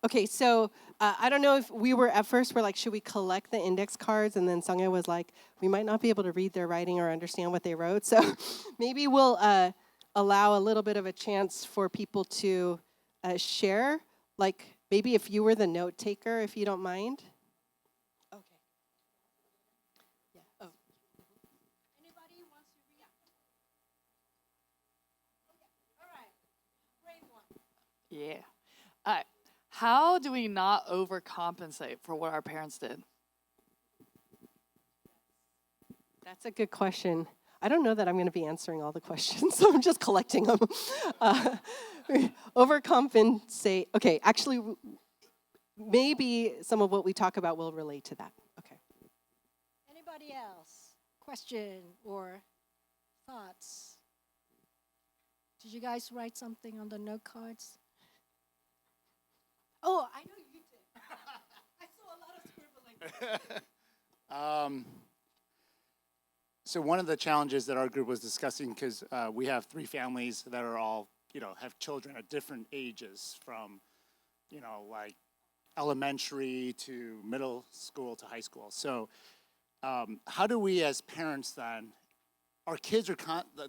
Okay, so I don't know if we were at first, we're like, should we collect the index cards? And then Sangha was like, we might not be able to read their writing or understand what they wrote. So maybe we'll allow a little bit of a chance for people to share. Like maybe if you were the note taker, if you don't mind. Okay. Yeah. Oh. Anybody wants to read? All right. Brave one. Yeah. How do we not overcompensate for what our parents did? That's a good question. I don't know that I'm going to be answering all the questions, so I'm just collecting them. Uh, overcompensate. Okay, actually, maybe some of what we talk about will relate to that. Okay. Anybody else? Question or thoughts? Did you guys write something on the note cards? Oh, I know you did. I saw a lot of scribbling. So one of the challenges that our group was discussing, because we have 3 families that are all, have children at different ages, from, like elementary to middle school to high school. So how do we as parents then, our kids are,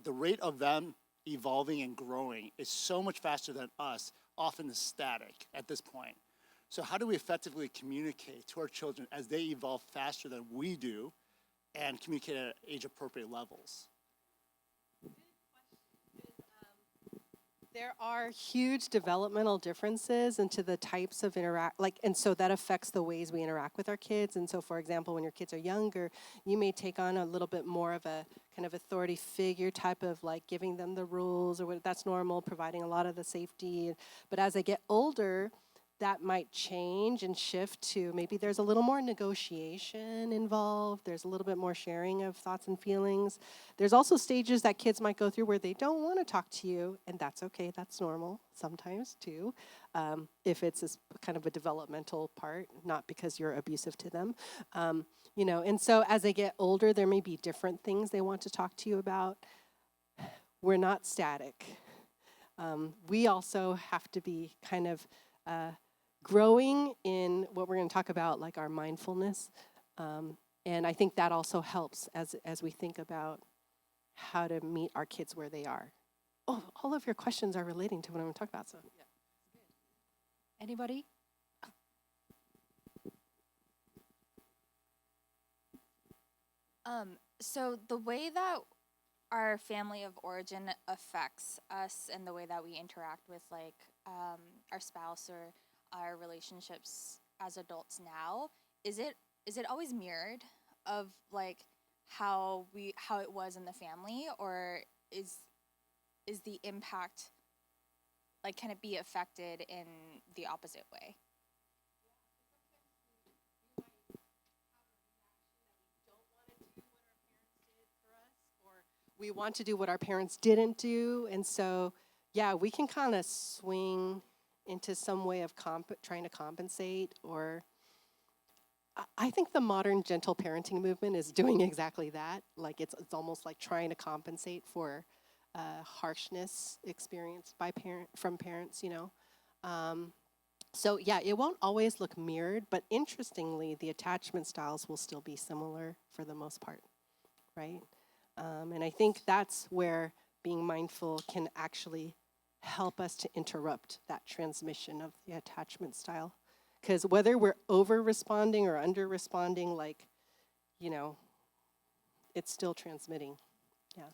the rate of them evolving and growing is so much faster than us, often is static at this point. So how do we effectively communicate to our children as they evolve faster than we do, and communicate at age-appropriate levels? There are huge developmental differences into the types of and so that affects the ways we interact with our kids. And so, for example, when your kids are younger, you may take on a little bit more of a kind of authority figure type of like giving them the rules, or what, that's normal, providing a lot of the safety. But as they get older, that might change and shift to maybe there's a little more negotiation involved. There's a little bit more sharing of thoughts and feelings. There's also stages that kids might go through where they don't want to talk to you, and that's okay. That's normal sometimes too, if it's kind of a developmental part, not because you're abusive to them. And so as they get older, there may be different things they want to talk to you about. We're not static. We also have to be kind of growing in what we're going to talk about, like our mindfulness. And I think that also helps as we think about how to meet our kids where they are. Oh, all of your questions are relating to what I'm going to talk about. So, yeah. Anybody? So the way that our family of origin affects us and the way that we interact with our spouse or our relationships as adults now, is it always mirrored of like how it was in the family, or is the impact like, can it be affected in the opposite way? We want to do what our parents didn't do, and so yeah, we can kind of swing into some way of trying to compensate. Or I think the modern gentle parenting movement is doing exactly that. Like it's almost like trying to compensate for harshness experienced from parents. So yeah, it won't always look mirrored, but interestingly, the attachment styles will still be similar for the most part, right? And I think that's where being mindful can actually help us to interrupt that transmission of the attachment style. Because whether we're over-responding or under-responding, it's still transmitting. Yeah.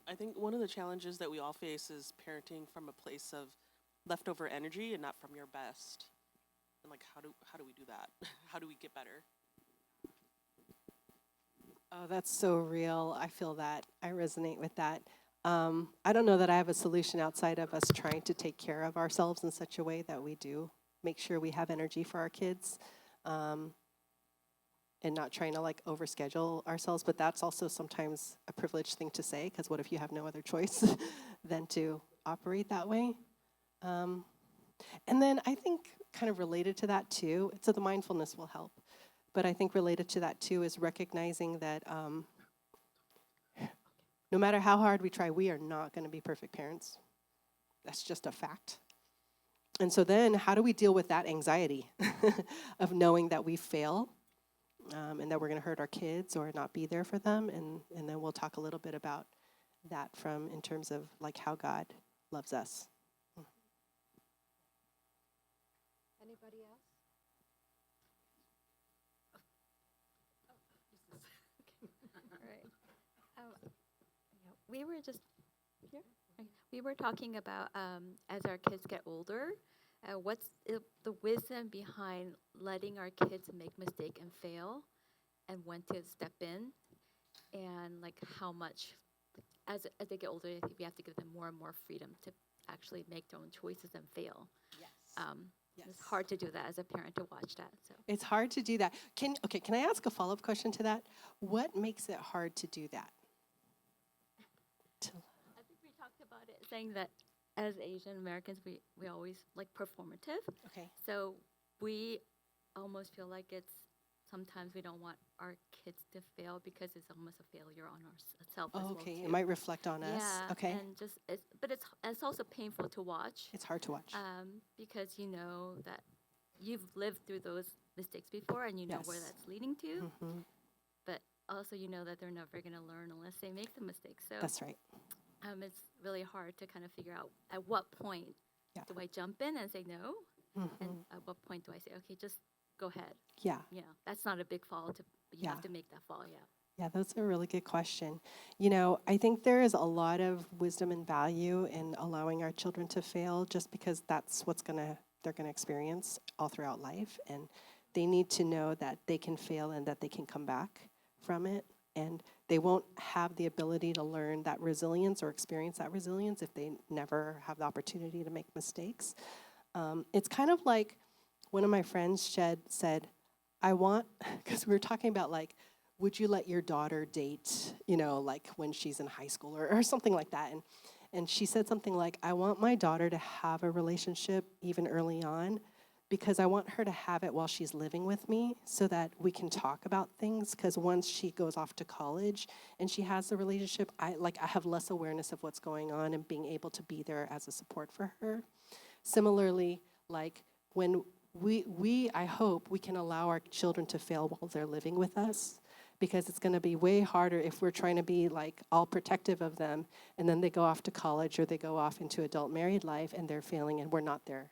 I think one of the challenges that we all face is parenting from a place of leftover energy and not from your best. And how do we do that? How do we get better? Oh, that's so real. I feel that. I resonate with that. I don't know that I have a solution outside of us trying to take care of ourselves in such a way that we do make sure we have energy for our kids, and not trying to overschedule ourselves. But that's also sometimes a privileged thing to say, because what if you have no other choice than to operate that way? And then I think kind of related to that too, so the mindfulness will help. But I think related to that too is recognizing that no matter how hard we try, we are not going to be perfect parents. That's just a fact. And so then how do we deal with that anxiety of knowing that we fail and that we're going to hurt our kids or not be there for them? And then we'll talk a little bit about that from in terms of like how God loves us. Anybody else? Right. Yeah, we were just here. Okay. We were talking about as our kids get older, what's the wisdom behind letting our kids make mistake and fail, and when to step in, and like how much as they get older, I think we have to give them more and more freedom to actually make their own choices and fail. Yes. It's hard to do that as a parent to watch that. So It's hard to do that. Can I ask a follow-up question to that? What makes it hard to do that? I think we talked about it, saying that as Asian Americans, we always like performative. Okay. So we almost feel like sometimes we don't want our kids to fail because it's almost a failure on ourselves as well, Okay. too. It might reflect on us. Yeah. Okay. And but it's also painful to watch It's hard to watch. because you know that you've lived through those mistakes before and you know where Yes. that's leading to. Mhm. But also you know that they're never going to learn unless they make the mistake. So That's right. it's really hard to kind of figure out at what point Yeah. do I jump in and say no, Mhm. and at what point do I say, okay, just go ahead. Yeah. Yeah, that's not a big fall, but you Yeah. have to make that fall, yeah. Yeah, that's a really good question. You know, I think there is a lot of wisdom and value in allowing our children to fail just because that's they're gonna experience all throughout life. And they need to know that they can fail and that they can come back from it. And they won't have the ability to learn that resilience or experience that resilience if they never have the opportunity to make mistakes. It's kind of like one of my friends said, I want, because we were talking about like, would you let your daughter date, like when she's in high school or something like that? And she said something like, I want my daughter to have a relationship even early on because I want her to have it while she's living with me so that we can talk about things. Because once she goes off to college and she has the relationship, I have less awareness of what's going on and being able to be there as a support for her. Similarly, like when I hope we can allow our children to fail while they're living with us, because it's going to be way harder if we're trying to be like all protective of them and then they go off to college or they go off into adult married life and they're failing and we're not there.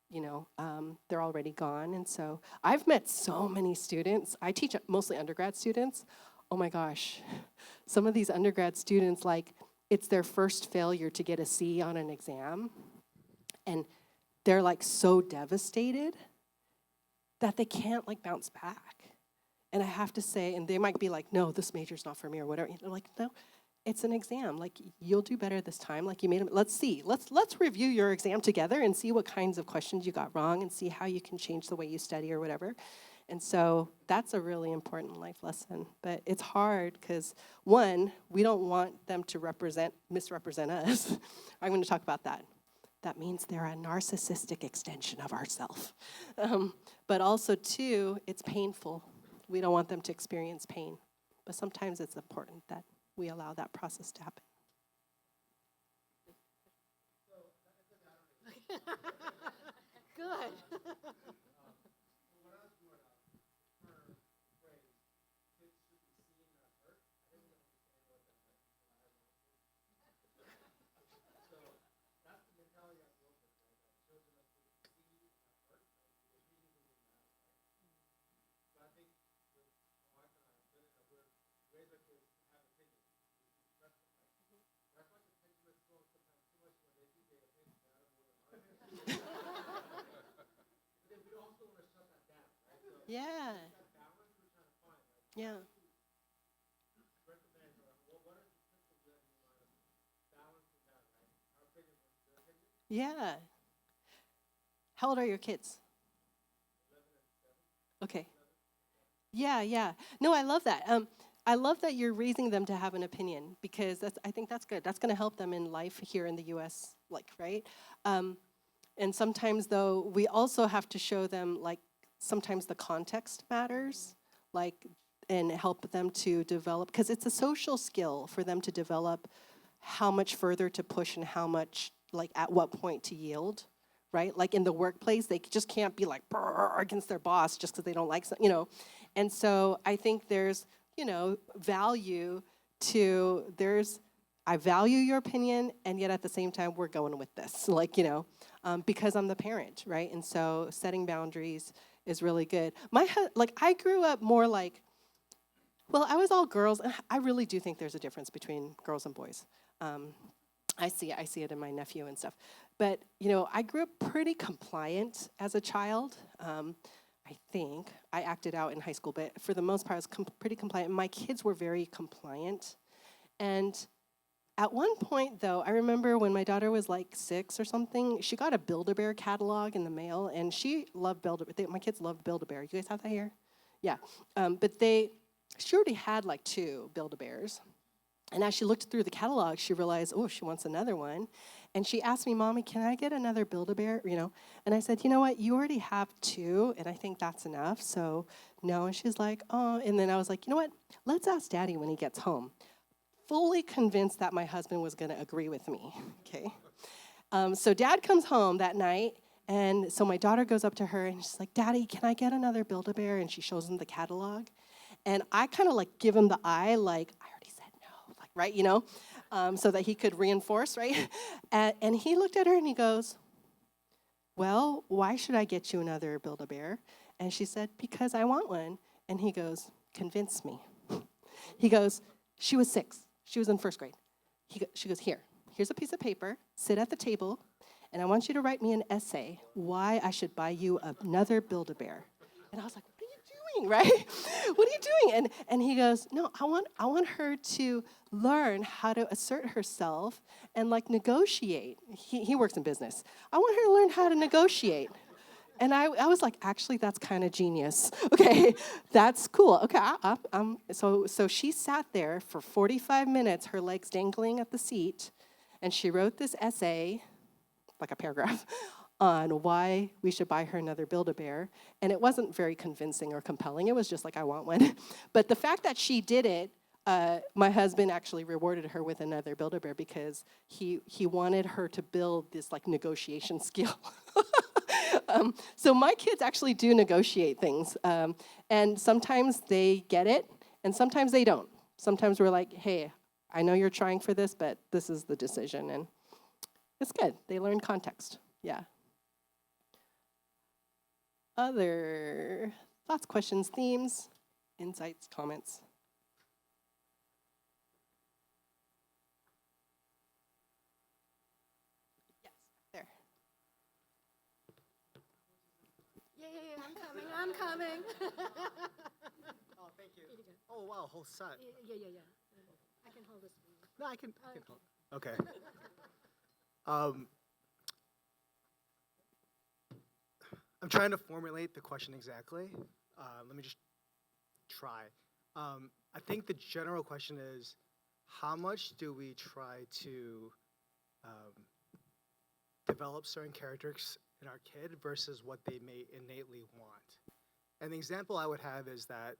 They're already gone. And so I've met so many students. I teach mostly undergrad students. Oh my gosh. Some of these undergrad students, like, it's their first failure to get a C on an exam. And they're like so devastated that they can't like bounce back. And I have to say, and they might be like, no, this major's not for me or whatever. They're like, no, it's an exam. Like, you'll do better this time. Like, you made it. Let's see. Let's review your exam together and see what kinds of questions you got wrong and see how you can change the way you study or whatever. And so that's a really important life lesson. But it's hard because, one, we don't want them to misrepresent us. I'm going to talk about that. That means they're a narcissistic extension of ourselves. But also, two, it's painful. We don't want them to experience pain. But sometimes it's important that we allow that process to happen. Good. Yeah. Yeah. Yeah. How old are your kids? Okay. Yeah, yeah. No, I love that. I love that you're raising them to have an opinion because I think that's good. That's going to help them in life here in the U.S., right? And sometimes, though, we also have to show them, sometimes the context matters. Like, and help them to develop, because it's a social skill for them to develop how much further to push and how much, like at what point to yield, right? Like in the workplace, they just can't be like "Brr," against their boss just because they don't like something. And so I think there's, value to, I value your opinion, and yet at the same time, we're going with this, because I'm the parent, right? And so setting boundaries is really good. I grew up more like, well, I was all girls, and I really do think there's a difference between girls and boys. I see it in my nephew and stuff. But, I grew up pretty compliant as a child. I think I acted out in high school, but for the most part, I was pretty compliant. My kids were very compliant. And at one point, though, I remember when my daughter was like 6 or something, she got a Build-A-Bear catalog in the mail, and she loved Build-A-Bear. My kids loved Build-A-Bear. You guys have that here? Yeah. But she already had like 2 Build-A-Bears. And as she looked through the catalog, she realized, oh, she wants another one. And she asked me, Mommy, can I get another Build-A-Bear? And I said, you know what? You already have 2, and I think that's enough. So no. And she's like, oh. And then I was like, you know what? Let's ask Daddy when he gets home. Fully convinced that my husband was going to agree with me. Okay. So Dad comes home that night, and so my daughter goes up to her, and she's like, Daddy, can I get another Build-A-Bear? And she shows him the catalog. And I kind of like give him the eye, like, I already said no, like, right, so that he could reinforce, right? And he looked at her and he goes, well, why should I get you another Build-A-Bear? And she said, because I want one. And he goes, convince me. He goes, she was 6. She was in 1st grade. She goes, here's a piece of paper, sit at the table, and I want you to write me an essay why I should buy you another Build-A-Bear. And I was like, right? What are you doing? And he goes, no, I want her to learn how to assert herself and like negotiate. He works in business. I want her to learn how to negotiate. And I was like, actually, that's kind of genius. Okay, that's cool. Okay, so she sat there for 45 minutes, her legs dangling at the seat, and she wrote this essay, like a paragraph, on why we should buy her another Build-A-Bear. And it wasn't very convincing or compelling. It was just like, I want one. But the fact that she did it, my husband actually rewarded her with another Build-A-Bear because he wanted her to build this like negotiation skill. So my kids actually do negotiate things. And sometimes they get it, and sometimes they don't. Sometimes we're like, hey, I know you're trying for this, but this is the decision. And it's good. They learn context. Yeah. Other thoughts, questions, themes, insights, comments? Yes, there. Yay, I'm coming. Oh, thank you. Oh, wow, whole set. Yeah. I can hold this for you. No, I can hold. Okay. I'm trying to formulate the question exactly. Let me just try. I think the general question is, how much do we try to develop certain characters in our kid versus what they may innately want? And the example I would have is that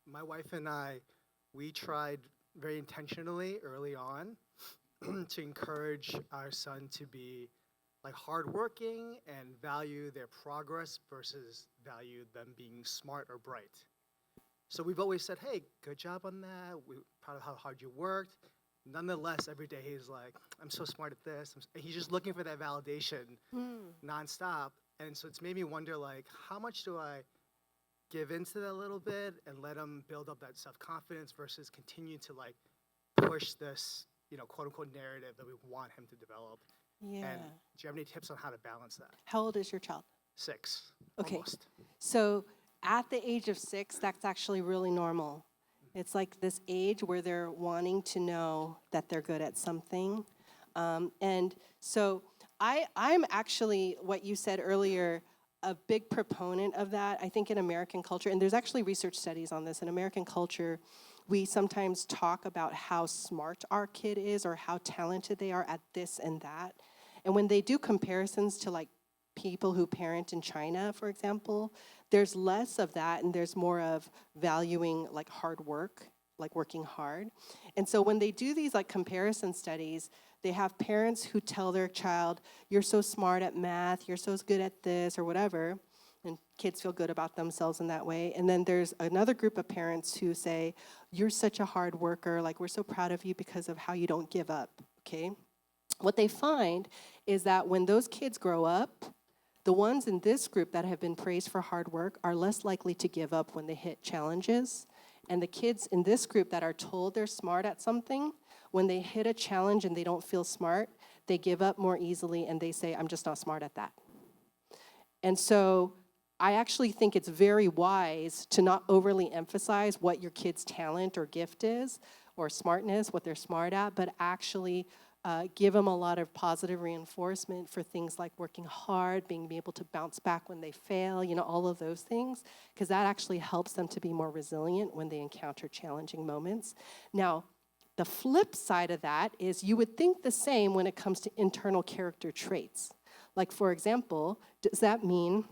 my wife and I, we tried very intentionally early on to encourage our son to be like hardworking and value their progress versus value them being smart or bright. So we've always said, hey, good job on that. We're proud of how hard you worked. Nonetheless, every day he's like, I'm so smart at this. He's just looking for that validation nonstop. And so it's made me wonder, like, how much do I give into that a little bit and let him build up that self-confidence versus continue to like push this, quote unquote narrative that we want him to develop? Yeah. And do you have any tips on how to balance that? How old is your child? 6. Okay. Almost. So at the age of 6, that's actually really normal. It's like this age where they're wanting to know that they're good at something. And so I'm actually, what you said earlier, a big proponent of that. I think in American culture, and there's actually research studies on this, in American culture, we sometimes talk about how smart our kid is or how talented they are at this and that. And when they do comparisons to like people who parent in China, for example, there's less of that and there's more of valuing like hard work, like working hard. And so when they do these like comparison studies, they have parents who tell their child, you're so smart at math, you're so good at this or whatever, and kids feel good about themselves in that way. And then there's another group of parents who say, you're such a hard worker, like we're so proud of you because of how you don't give up, okay? What they find is that when those kids grow up, the ones in this group that have been praised for hard work are less likely to give up when they hit challenges. And the kids in this group that are told they're smart at something, when they hit a challenge and they don't feel smart, they give up more easily and they say, I'm just not smart at that. And so I actually think it's very wise to not overly emphasize what your kid's talent or gift is or smartness, what they're smart at, but actually give them a lot of positive reinforcement for things like working hard, being able to bounce back when they fail, all of those things, because that actually helps them to be more resilient when they encounter challenging moments. Now, the flip side of that is you would think the same when it comes to internal character traits. Like, for example, does that mean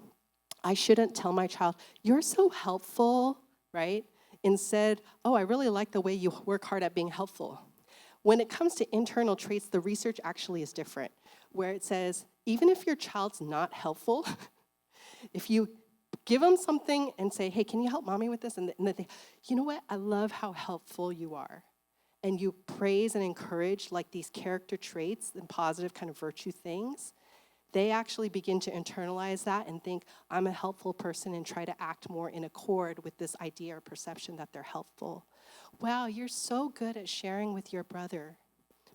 I shouldn't tell my child, you're so helpful, right? Instead, oh, I really like the way you work hard at being helpful. When it comes to internal traits, the research actually is different, where it says, even if your child's not helpful, if you give them something and say, hey, can you help mommy with this? And then they, you know what? I love how helpful you are. And you praise and encourage like these character traits and positive kind of virtue things, they actually begin to internalize that and think, I'm a helpful person and try to act more in accord with this idea or perception that they're helpful. Wow, you're so good at sharing with your brother.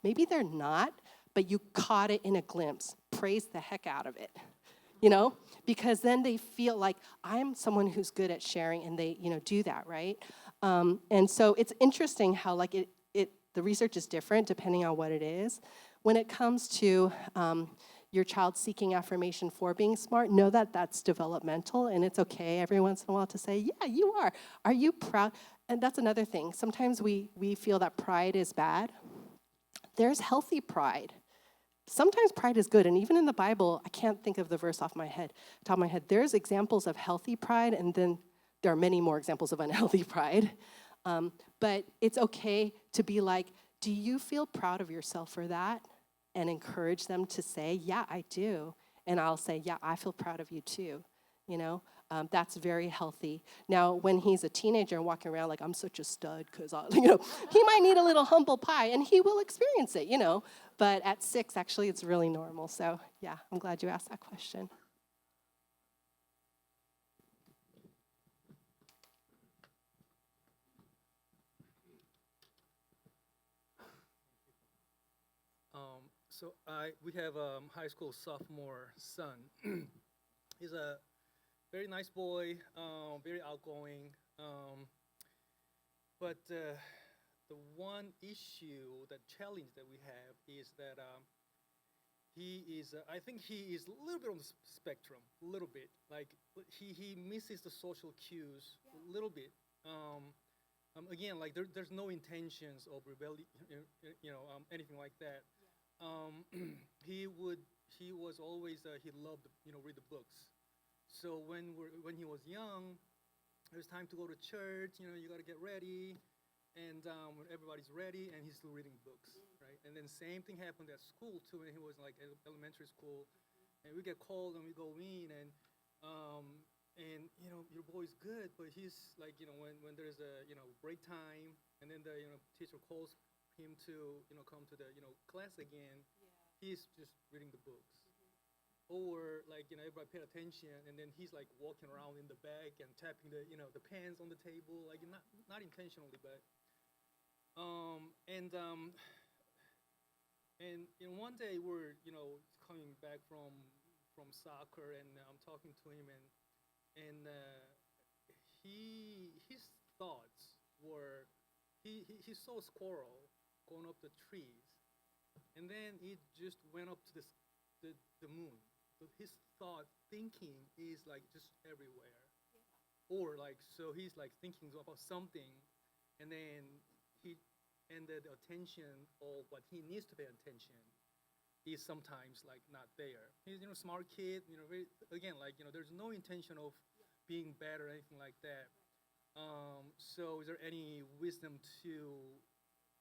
Maybe they're not, but you caught it in a glimpse. Praise the heck out of it, because then they feel like I'm someone who's good at sharing and they, do that, right? And so it's interesting how like the research is different depending on what it is. When it comes to your child seeking affirmation for being smart, know that that's developmental and it's okay every once in a while to say, yeah, you are. Are you proud? And that's another thing. Sometimes we feel that pride is bad. There's healthy pride. Sometimes pride is good, and even in the Bible, I can't think of the verse top of my head. There's examples of healthy pride, and then there are many more examples of unhealthy pride. But it's okay to be like, do you feel proud of yourself for that? And encourage them to say, yeah, I do. And I'll say, yeah, I feel proud of you too. That's very healthy. Now, when he's a teenager and walking around like, I'm such a stud, because, he might need a little humble pie, and he will experience it, But at 6, actually, it's really normal. So, yeah, I'm glad you asked that question. So we have a high school sophomore son. He's a very nice boy, very outgoing. But the one issue, the challenge that we have is that I think he is a little bit on the spectrum, a little bit. Like he misses the social cues a little bit. Again, like there's no intentions of rebellion, anything like that. He was always he loved read the books. So when he was young, it was time to go to church. You got to get ready, and when everybody's ready, and he's still reading books, right? And then same thing happened at school too. When he was like elementary school, and we get called and we go in, and your boy's good, but he's like when there's a break time, and then the teacher calls him to come to the class again, he's just reading the books. Or like everybody paid attention, and then he's like walking around in the back and tapping the the pens on the table, like not intentionally, but and one day we're coming back from soccer, and I'm talking to him, and his thoughts were he saw a squirrel going up the trees, and then it just went up to the moon. So his thinking is like just everywhere. Or like, so he's like thinking about something, and then the attention of what he needs to pay attention he's sometimes like not there. He's smart kid. Very, again, like there's no intention of being bad or anything like that. So is there any wisdom to,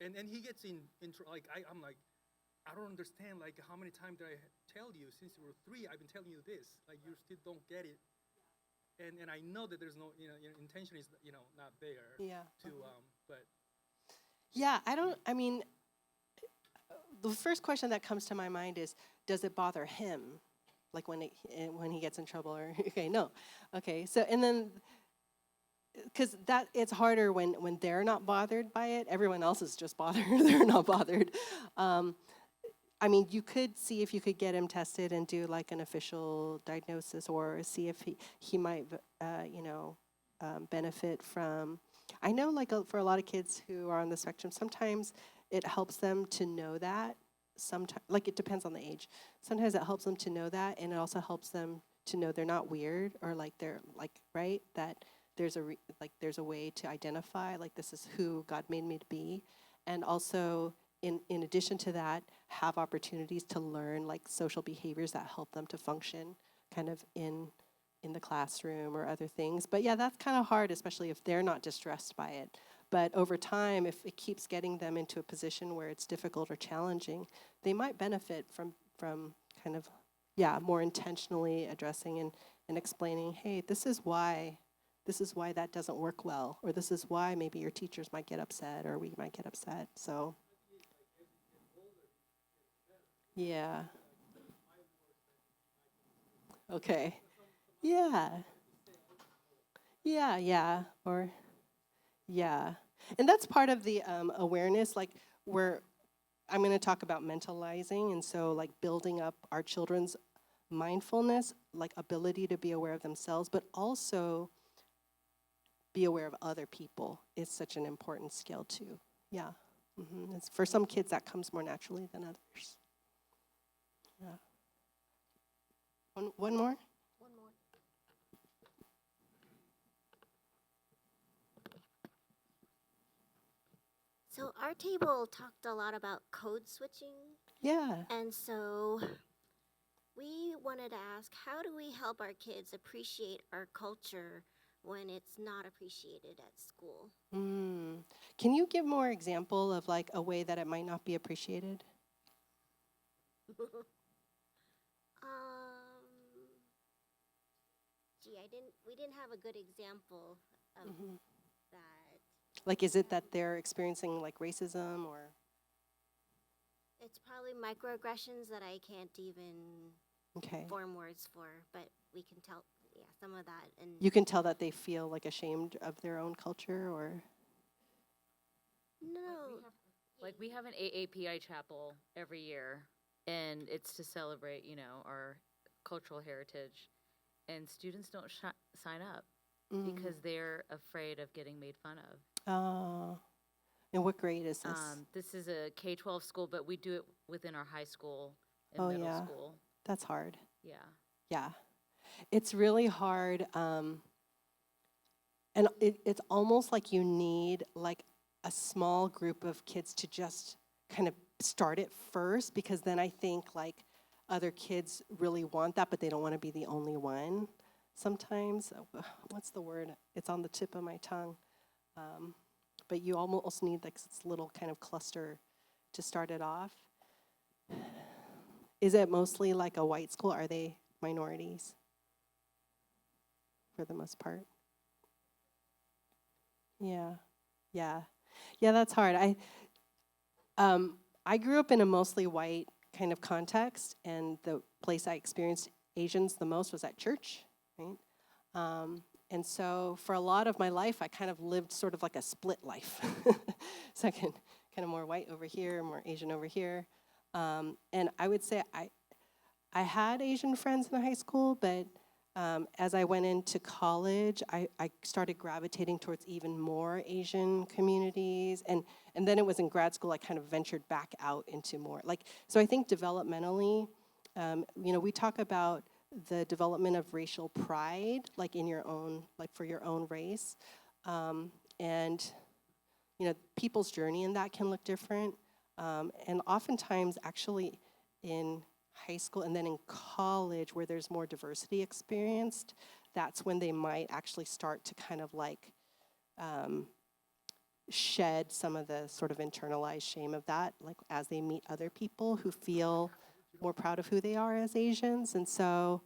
and he gets like I'm like, I don't understand, like how many times did I tell you since you were 3? I've been telling you this, like you still don't get it. And I know that there's no intention is not there. Yeah. To but Yeah, I mean, the first question that comes to my mind is, does it bother him? Like when he gets in trouble or, okay, no. Okay, so, and then, because it's harder when they're not bothered by it. Everyone else is just bothered. They're not bothered. I mean, you could see if you could get him tested and do like an official diagnosis, or see if he might, benefit from. I know, like for a lot of kids who are on the spectrum, sometimes it helps them to know that. Sometimes, like it depends on the age. Sometimes it helps them to know that, and it also helps them to know they're not weird, or like they're like right, that there's there's a way to identify, like this is who God made me to be, and also in addition to that, have opportunities to learn like social behaviors that help them to function kind of in the classroom or other things. But yeah, that's kind of hard, especially if they're not distressed by it. But over time, if it keeps getting them into a position where it's difficult or challenging, they might benefit from kind of, more intentionally addressing and explaining, hey, this is why that doesn't work well, or this is why maybe your teachers might get upset, or we might get upset. So yeah. Okay. Yeah. Yeah. Or yeah. And that's part of the awareness, like where I'm going to talk about mentalizing, and so like building up our children's mindfulness, like ability to be aware of themselves, but also be aware of other people is such an important skill too. Yeah. It's, for some kids, that comes more naturally than others. Yeah. One more? One more. So our table talked a lot about code switching, Yeah. and so we wanted to ask, how do we help our kids appreciate our culture when it's not appreciated at school? Can you give more example of like a way that it might not be appreciated? We didn't have a good example of that. Like, is it that they're experiencing like racism, or? It's probably microaggressions that I can't even Okay. form words for, but we can tell, some of that. And You can tell that they feel like ashamed of their own culture, or? no, Like we have an AAPI chapel every year, and it's to celebrate, our cultural heritage. And students don't sign up because they're afraid of getting made fun of. Oh. And what grade is this? This is a K-12 school, but we do it within our high school and middle school. That's hard. Yeah. Yeah. It's really hard. And it's almost like you need like a small group of kids to just kind of start it first, because then I think like other kids really want that, but they don't want to be the only one sometimes. What's the word? It's on the tip of my tongue. But you almost need like this little kind of cluster to start it off. Is it mostly like a white school? Are they minorities for the most part? Yeah, that's hard. I grew up in a mostly white kind of context, and the place I experienced Asians the most was at church, right? And so for a lot of my life, I kind of lived sort of like a split life. Second, kind of more white over here, more Asian over here. And I would say I had Asian friends in high school, but as I went into college, I started gravitating towards even more Asian communities. And then it was in grad school, I kind of ventured back out into more. So I think developmentally, we talk about the development of racial pride, like in your own, like for your own race. And, people's journey in that can look different. And oftentimes, actually, in high school, and then in college where there's more diversity experienced, that's when they might actually start to kind of like shed some of the sort of internalized shame of that, like as they meet other people who feel more proud of who they are as Asians. And so,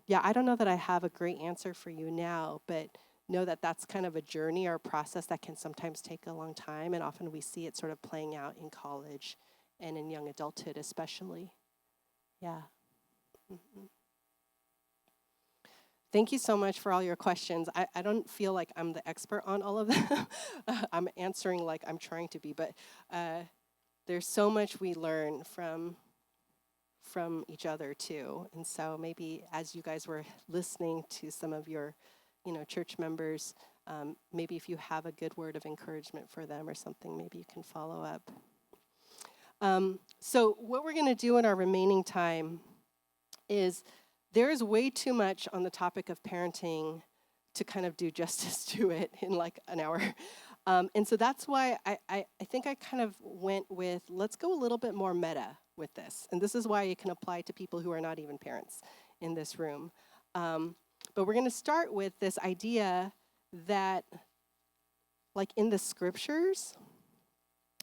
yeah, I don't know that I have a great answer for you now, but know that that's kind of a journey or a process that can sometimes take a long time, and often we see it sort of playing out in college and in young adulthood especially. Yeah. Mm-hmm. Thank you so much for all your questions. I don't feel like I'm the expert on all of them. I'm answering like I'm trying to be, but there's so much we learn from each other too. And so maybe as you guys were listening to some of your, church members, maybe if you have a good word of encouragement for them or something, maybe you can follow up. So what we're going to do in our remaining time is there is way too much on the topic of parenting to kind of do justice to it in like an hour. And so that's why I think I kind of went with, let's go a little bit more meta with this. And this is why it can apply to people who are not even parents in this room. But we're going to start with this idea that, like in the scriptures,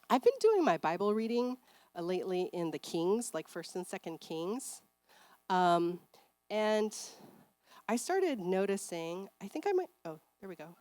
I've been doing my Bible reading lately in the Kings, like 1st and 2nd Kings. And I started noticing, there we go.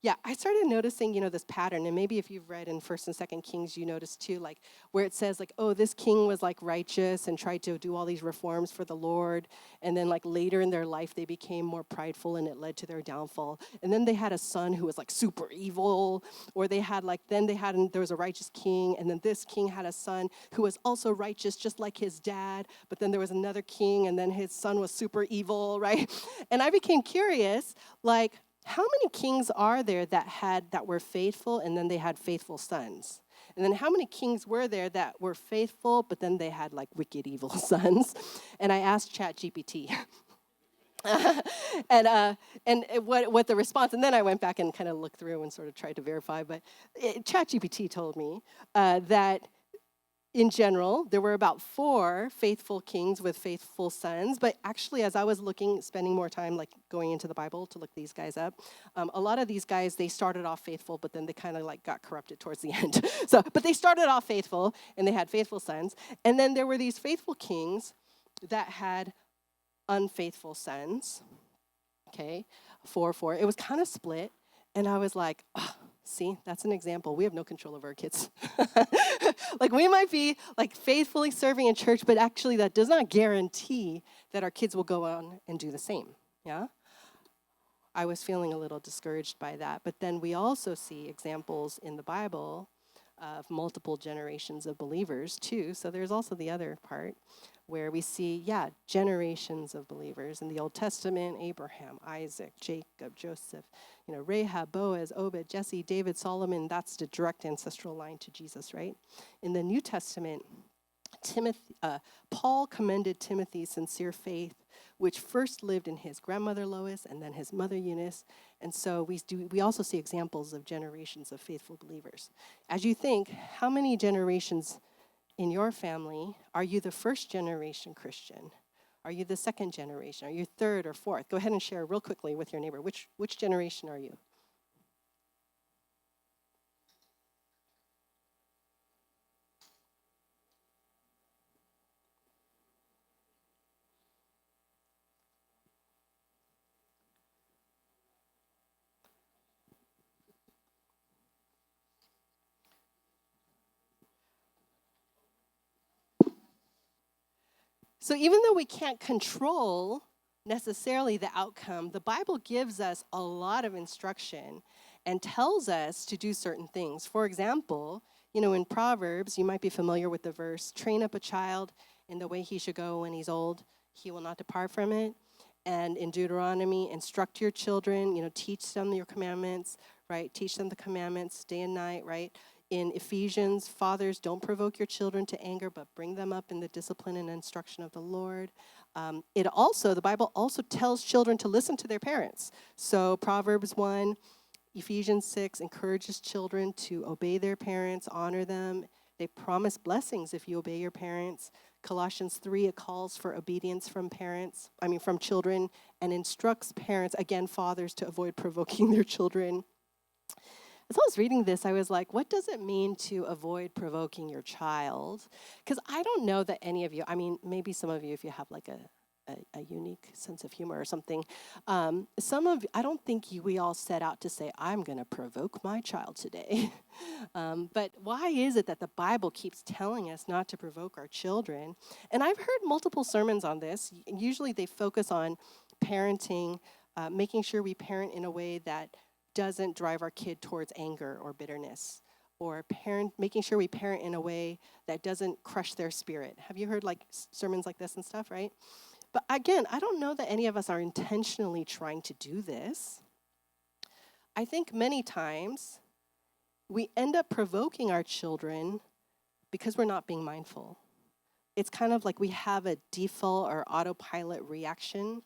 Yeah, I started noticing, this pattern, and maybe if you've read in 1st and 2nd Kings, you notice too, like where it says like, oh, this king was like righteous and tried to do all these reforms for the Lord, and then like later in their life they became more prideful and it led to their downfall. And then they had a son who was like super evil, or there was a righteous king, and then this king had a son who was also righteous just like his dad, but then there was another king, and then his son was super evil, right? And I became curious, like, how many kings are there that were faithful and then they had faithful sons? And then how many kings were there that were faithful but then they had like wicked evil sons? And I asked ChatGPT. and what the response, and then I went back and kind of looked through and sort of tried to verify, but ChatGPT told me that in general, there were about 4 faithful kings with faithful sons. But actually, as I was spending more time like going into the Bible to look these guys up, a lot of these guys, they started off faithful, but then they kind of like got corrupted towards the end. But they started off faithful, and they had faithful sons. And then there were these faithful kings that had unfaithful sons. Okay, 4. It was kind of split, and I was like, oh, see, that's an example. We have no control over our kids. Like we might be like faithfully serving in church, but actually that does not guarantee that our kids will go on and do the same. Yeah? I was feeling a little discouraged by that. But then we also see examples in the Bible of multiple generations of believers too. So there's also the other part where we see, generations of believers in the Old Testament: Abraham, Isaac, Jacob, Joseph, Rahab, Boaz, Obed, Jesse, David, Solomon. That's the direct ancestral line to Jesus, right? In the New Testament, Paul commended Timothy's sincere faith, which first lived in his grandmother Lois and then his mother Eunice. And so we also see examples of generations of faithful believers. As you think, how many generations in your family are you the first generation Christian? Are you the second generation? Are you third or fourth? Go ahead and share real quickly with your neighbor. Which generation are you? So even though we can't control necessarily the outcome, the Bible gives us a lot of instruction and tells us to do certain things. For example, in Proverbs, you might be familiar with the verse, train up a child in the way he should go when he's old, he will not depart from it. And in Deuteronomy, instruct your children, teach them your commandments, right? Teach them the commandments day and night, right? In Ephesians, fathers, don't provoke your children to anger, but bring them up in the discipline and instruction of the Lord. The Bible also tells children to listen to their parents. So Proverbs 1, Ephesians 6 encourages children to obey their parents, honor them, They promise blessings if you obey your parents. Colossians 3, it calls for obedience from from children, and instructs parents, again, fathers, to avoid provoking their children. As I was reading this, I was like, what does it mean to avoid provoking your child? Because I don't know that any of you, maybe some of you, if you have like a unique sense of humor or something, I don't think we all set out to say, I'm going to provoke my child today. But why is it that the Bible keeps telling us not to provoke our children? And I've heard multiple sermons on this. Usually they focus on parenting, making sure we parent in a way that doesn't drive our kid towards anger or bitterness, or making sure we parent in a way that doesn't crush their spirit. Have you heard like sermons like this and stuff, right? But again, I don't know that any of us are intentionally trying to do this. I think many times we end up provoking our children because we're not being mindful. It's kind of like we have a default or autopilot reaction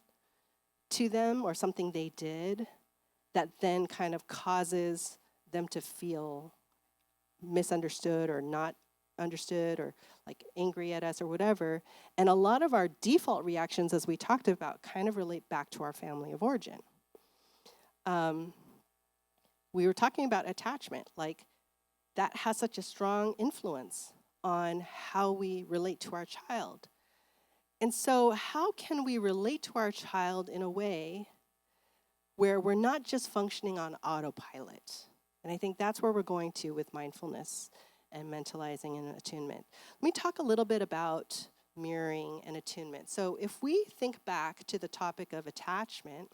to them or something they did that then kind of causes them to feel misunderstood or not understood or like angry at us or whatever. And a lot of our default reactions, as we talked about, kind of relate back to our family of origin. We were talking about attachment, like that has such a strong influence on how we relate to our child. And so how can we relate to our child in a way where we're not just functioning on autopilot? And I think that's where we're going to with mindfulness and mentalizing and attunement. Let me talk a little bit about mirroring and attunement. So if we think back to the topic of attachment,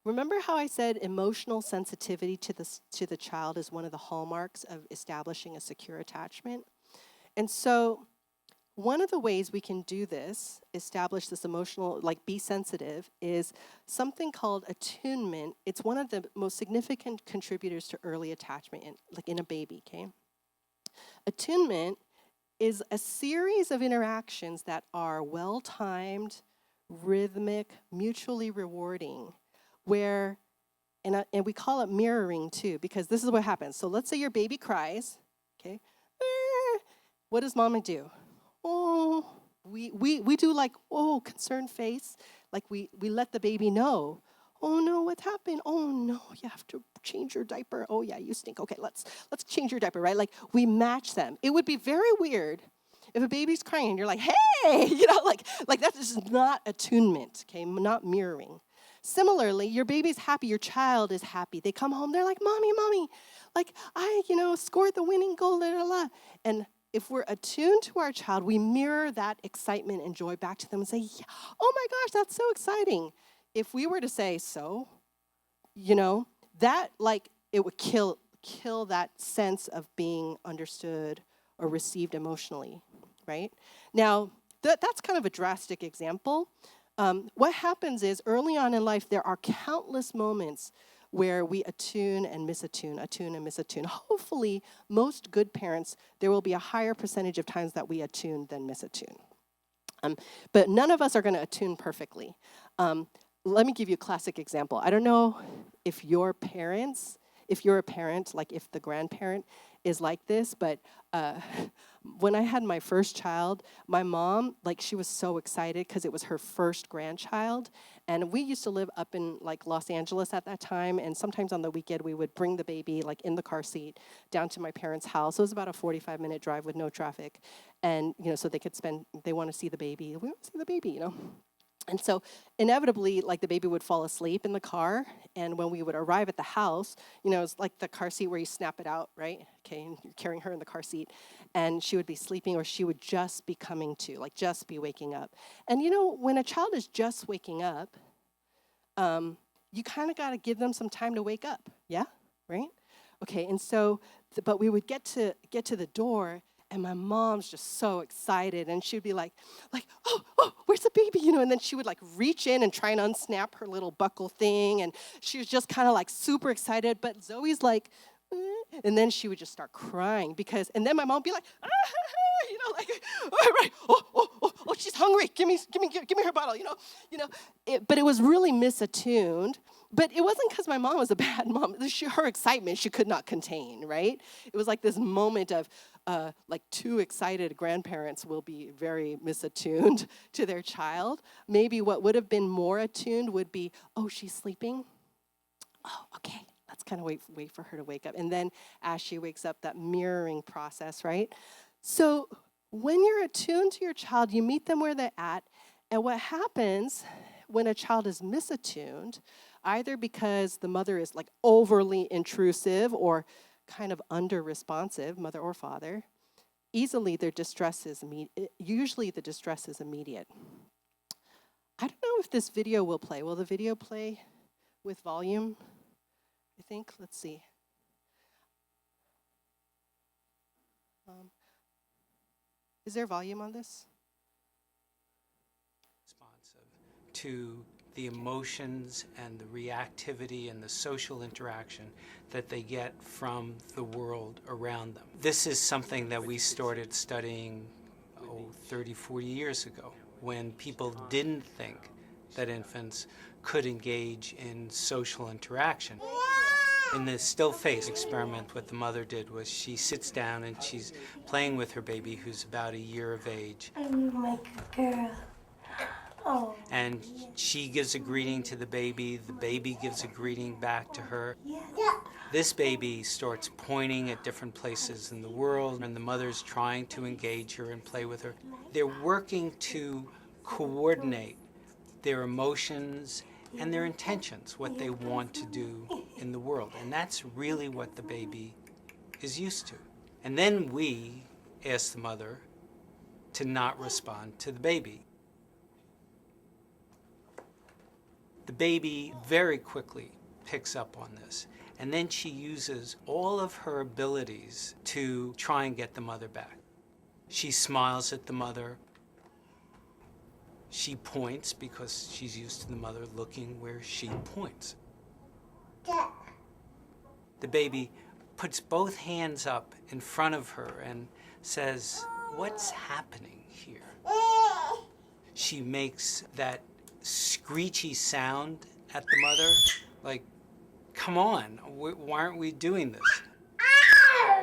remember how I said emotional sensitivity to the child is one of the hallmarks of establishing a secure attachment? And so one of the ways we can do this, establish this emotional, like be sensitive, is something called attunement. It's one of the most significant contributors to early attachment, in a baby, okay? Attunement is a series of interactions that are well-timed, rhythmic, mutually rewarding, where, and we call it mirroring too, because this is what happens. So let's say your baby cries, okay? What does mama do? Oh, we do like, oh, concerned face, like we let the baby know. Oh no, what happened? Oh no, you have to change your diaper. Oh yeah, you stink. Okay, let's change your diaper, right? Like we match them. It would be very weird if a baby's crying and you're like, hey, like that is not attunement, okay, not mirroring. Similarly, your baby's happy, your child is happy. They come home, they're like, mommy, like I, scored the winning goal, la la la. And if we're attuned to our child, we mirror that excitement and joy back to them and say, yeah, oh my gosh, that's so exciting. If we were to say, so, that it would kill that sense of being understood or received emotionally, right? Now, that's kind of a drastic example. What happens is early on in life, there are countless moments where we attune and misattune. Hopefully, most good parents, there will be a higher percentage of times that we attune than misattune. But none of us are going to attune perfectly. Let me give you a classic example. I don't know if you're a parent, like if the grandparent is like this, but when I had my first child, my mom, she was so excited because it was her first grandchild. And we used to live up in Los Angeles at that time. And sometimes on the weekend, we would bring the baby in the car seat down to my parents' house. It was about a 45-minute drive with no traffic. And, so they want to see the baby. We want to see the baby, And so inevitably, the baby would fall asleep in the car. And when we would arrive at the house, it's like the car seat where you snap it out, right? Okay, and you're carrying her in the car seat. And she would be sleeping, or she would just be coming to, just be waking up. And when a child is just waking up, you kind of got to give them some time to wake up. Yeah, right? Okay, and so, but we would get to the door, and my mom's just so excited, and she'd be like, oh, where's the baby? And then she would reach in and try and unsnap her little buckle thing, and she was just kind of super excited. But Zoe's and then she would just start crying and then my mom would be like, all right, oh, she's hungry. Give me her bottle, But it was really misattuned But it wasn't because my mom was a bad mom. Her excitement she could not contain, right? It was like this moment of like two excited grandparents will be very misattuned to their child. Maybe what would have been more attuned would be, oh, she's sleeping? Oh, okay. Let's kind of wait for her to wake up. And then as she wakes up, that mirroring process, right? So when you're attuned to your child, you meet them where they're at. And what happens when a child is misattuned, either because the mother is like overly intrusive or kind of under-responsive, mother or father, usually the distress is immediate. I don't know if this video will play. Will the video play with volume? I think. Let's see. Is there volume on this? Responsive to the emotions and the reactivity and the social interaction that they get from the world around them. This is something that we started studying 30, 40 years ago, when people didn't think that infants could engage in social interaction. In the still face experiment, what the mother did was she sits down and she's playing with her baby who's about a year of age. I'm my good girl. Oh. And she gives a greeting to the baby gives a greeting back to her. Yeah. This baby starts pointing at different places in the world, and the mother's trying to engage her and play with her. They're working to coordinate their emotions and their intentions, what they want to do in the world. And that's really what the baby is used to. And then we ask the mother to not respond to the baby. The baby very quickly picks up on this. And then she uses all of her abilities to try and get the mother back. She smiles at the mother. She points because she's used to the mother looking where she points. The baby puts both hands up in front of her and says, "What's happening here?" She makes that screechy sound at the mother, like, come on, why aren't we doing this?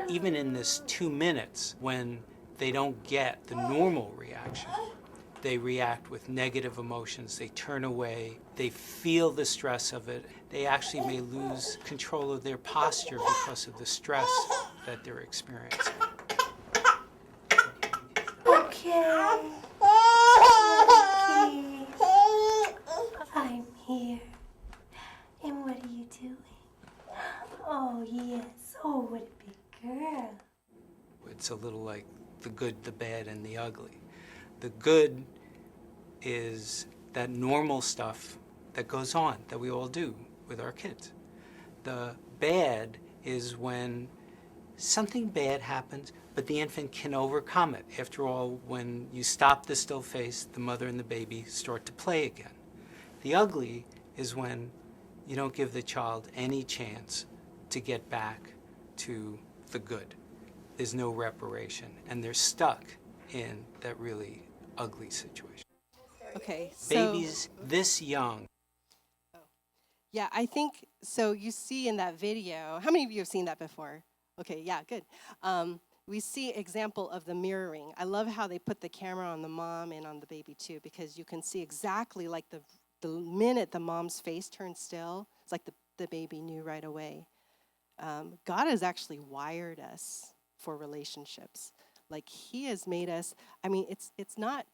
Even in this 2 minutes, when they don't get the normal reaction, they react with negative emotions, they turn away, they feel the stress of it, they actually may lose control of their posture because of the stress that they're experiencing. Okay. I'm here. And what are you doing? Oh, yes. Oh, what a big girl. It's a little like the good, the bad, and the ugly. The good is that normal stuff that goes on, that we all do with our kids. The bad is when something bad happens, but the infant can overcome it. After all, when you stop the still face, the mother and the baby start to play again. The ugly is when you don't give the child any chance to get back to the good. There's no reparation, and they're stuck in that really ugly situation. Okay, so Babies this young. yeah, I think so. You see in that video, how many of you have seen that before? Okay, yeah, good. We see example of the mirroring. I love how they put the camera on the mom and on the baby too, because you can see exactly like the minute the mom's face turned still, it's like the baby knew right away. God has actually wired us for relationships. Like he has made us, I mean, it's not,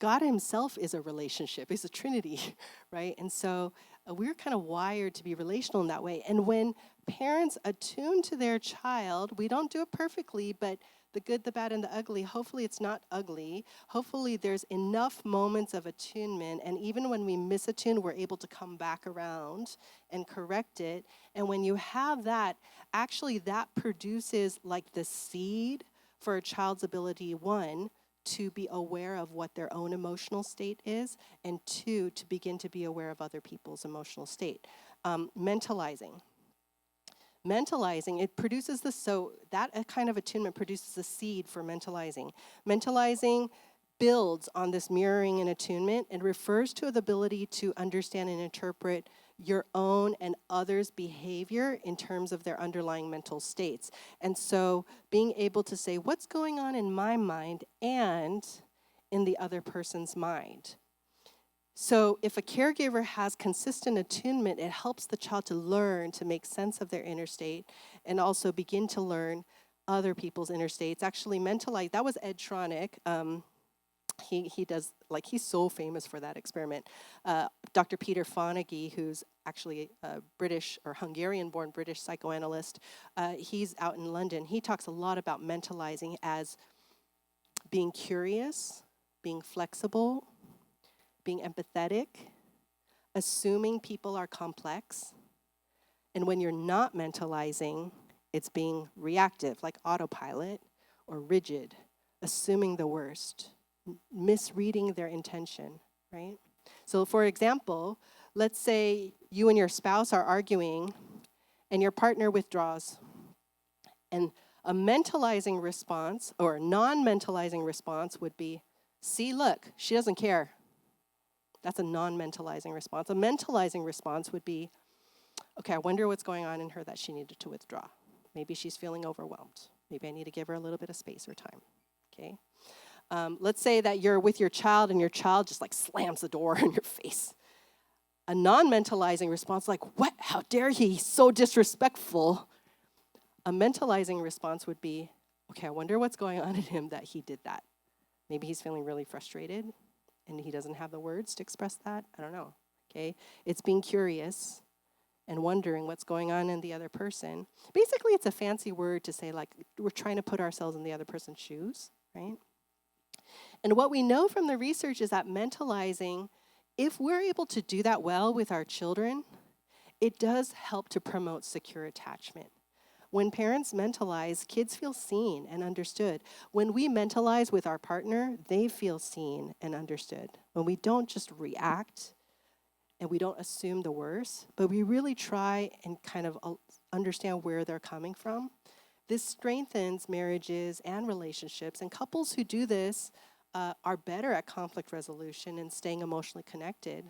God himself is a relationship. He's a Trinity, right? And so we're kind of wired to be relational in that way. And when parents attune to their child, we don't do it perfectly, but the good, the bad, and the ugly, hopefully it's not ugly. Hopefully there's enough moments of attunement, and even when we misattune, we're able to come back around and correct it. And when you have that, actually that produces like the seed for a child's ability, one, to be aware of what their own emotional state is, and two, to begin to be aware of other people's emotional state. Mentalizing, it produces so that kind of attunement produces the seed for mentalizing. Mentalizing builds on this mirroring and attunement and refers to the ability to understand and interpret your own and others' behavior in terms of their underlying mental states. And so being able to say, what's going on in my mind and in the other person's mind? So if a caregiver has consistent attunement, it helps the child to learn to make sense of their inner state and also begin to learn other people's inner states. Actually, Mentalize, that was Ed Tronick. He does, like, he's so famous for that experiment. Dr. Peter Fonagy, who's actually a British or Hungarian-born British psychoanalyst, he's out in London. He talks a lot about mentalizing as being curious, being flexible, being empathetic, assuming people are complex. And when you're not mentalizing, it's being reactive, like autopilot, or rigid, assuming the worst, misreading their intention, right? So for example, let's say you and your spouse are arguing and your partner withdraws. And a mentalizing response or a non-mentalizing response would be, see, look, she doesn't care. That's a non-mentalizing response. A mentalizing response would be, okay, I wonder what's going on in her that she needed to withdraw. Maybe she's feeling overwhelmed. Maybe I need to give her a little bit of space or time, okay? Let's say that you're with your child and your child just like slams the door in your face. A non-mentalizing response like, what, how dare he, he's so disrespectful. A mentalizing response would be, okay, I wonder what's going on in him that he did that. Maybe he's feeling really frustrated and he doesn't have the words to express that. I don't know, okay? It's being curious and wondering what's going on in the other person. Basically, it's a fancy word to say, like, we're trying to put ourselves in the other person's shoes, right? And what we know from the research is that mentalizing, if we're able to do that well with our children, it does help to promote secure attachment. When parents mentalize, kids feel seen and understood. When we mentalize with our partner, they feel seen and understood. When we don't just react and we don't assume the worst, but we really try and kind of understand where they're coming from, this strengthens marriages and relationships. And couples who do this are better at conflict resolution and staying emotionally connected.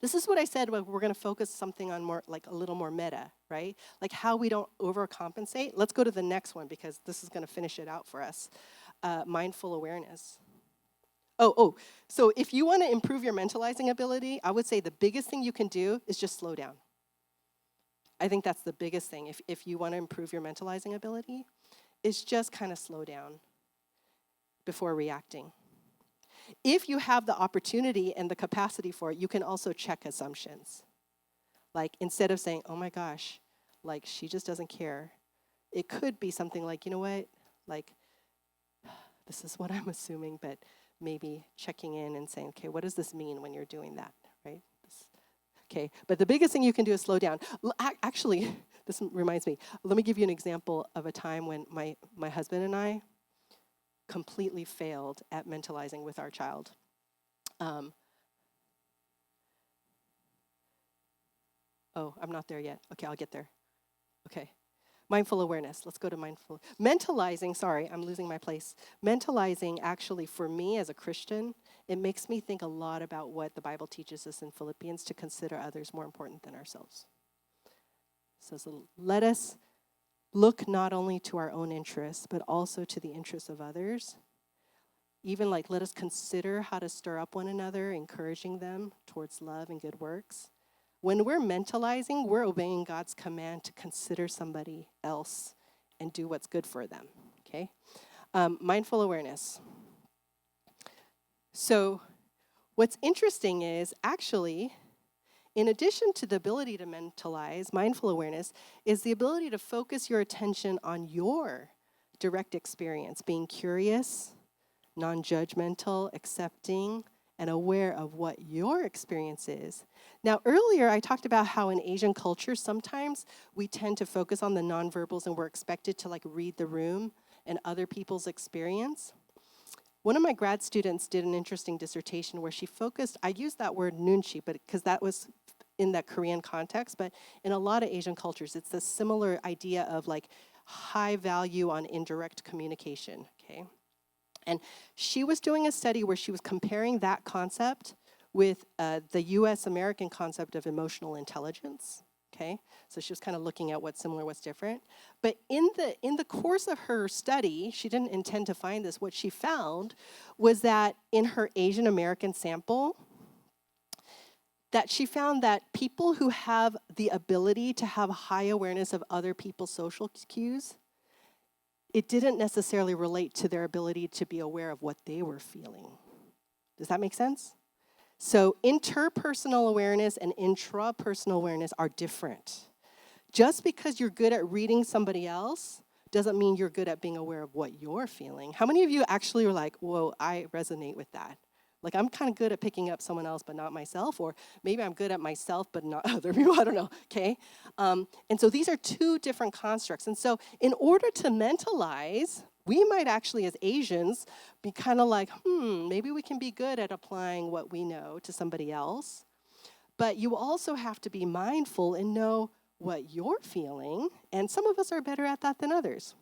This is what I said, we're going to focus something on more, like a little more meta, right? Like how we don't overcompensate. Let's go to the next one because this is going to finish it out for us. Mindful awareness. So if you want to improve your mentalizing ability, I would say the biggest thing you can do is just slow down. I think that's the biggest thing. If you want to improve your mentalizing ability, is just kind of slow down before reacting. If you have the opportunity and the capacity for it, you can also check assumptions. Like instead of saying, oh my gosh, like she just doesn't care, it could be something like, you know what, like this is what I'm assuming, but maybe checking in and saying, okay, what does this mean when you're doing that, right? Okay, but the biggest thing you can do is slow down. Actually, this reminds me, let me give you an example of a time when my husband and I completely failed at mentalizing with our child. I'm not there yet. Okay, I'll get there. Okay. Mindful awareness. Let's go to mindful. Mentalizing, sorry, I'm losing my place. Mentalizing, actually, for me as a Christian, it makes me think a lot about what the Bible teaches us in Philippians to consider others more important than ourselves. So let us look not only to our own interests, but also to the interests of others. Even like let us consider how to stir up one another, encouraging them towards love and good works. When we're mentalizing, we're obeying God's command to consider somebody else and do what's good for them, okay? Mindful awareness. So what's interesting is actually, in addition to the ability to mentalize, mindful awareness is the ability to focus your attention on your direct experience, being curious, non-judgmental, accepting, and aware of what your experience is. Now, earlier I talked about how in Asian culture, sometimes we tend to focus on the nonverbals and we're expected to like read the room and other people's experience. One of my grad students did an interesting dissertation where she focused, I used that word nunchi, but because that was in that Korean context, but in a lot of Asian cultures, it's a similar idea of like high value on indirect communication, okay? And she was doing a study where she was comparing that concept with the US American concept of emotional intelligence. Okay, so she was kind of looking at what's similar, what's different. But in the course of her study, she didn't intend to find this. What she found was that in her Asian American sample, that she found that people who have the ability to have high awareness of other people's social cues, it didn't necessarily relate to their ability to be aware of what they were feeling. Does that make sense? So interpersonal awareness and intrapersonal awareness are different. Just because you're good at reading somebody else doesn't mean you're good at being aware of what you're feeling. How many of you actually were like, whoa, I resonate with that? Like, I'm kind of good at picking up someone else but not myself, or maybe I'm good at myself but not other people, I don't know, okay? And so these are two different constructs. And so in order to mentalize, we might actually, as Asians, be kind of like, maybe we can be good at applying what we know to somebody else. But you also have to be mindful and know what you're feeling, and some of us are better at that than others.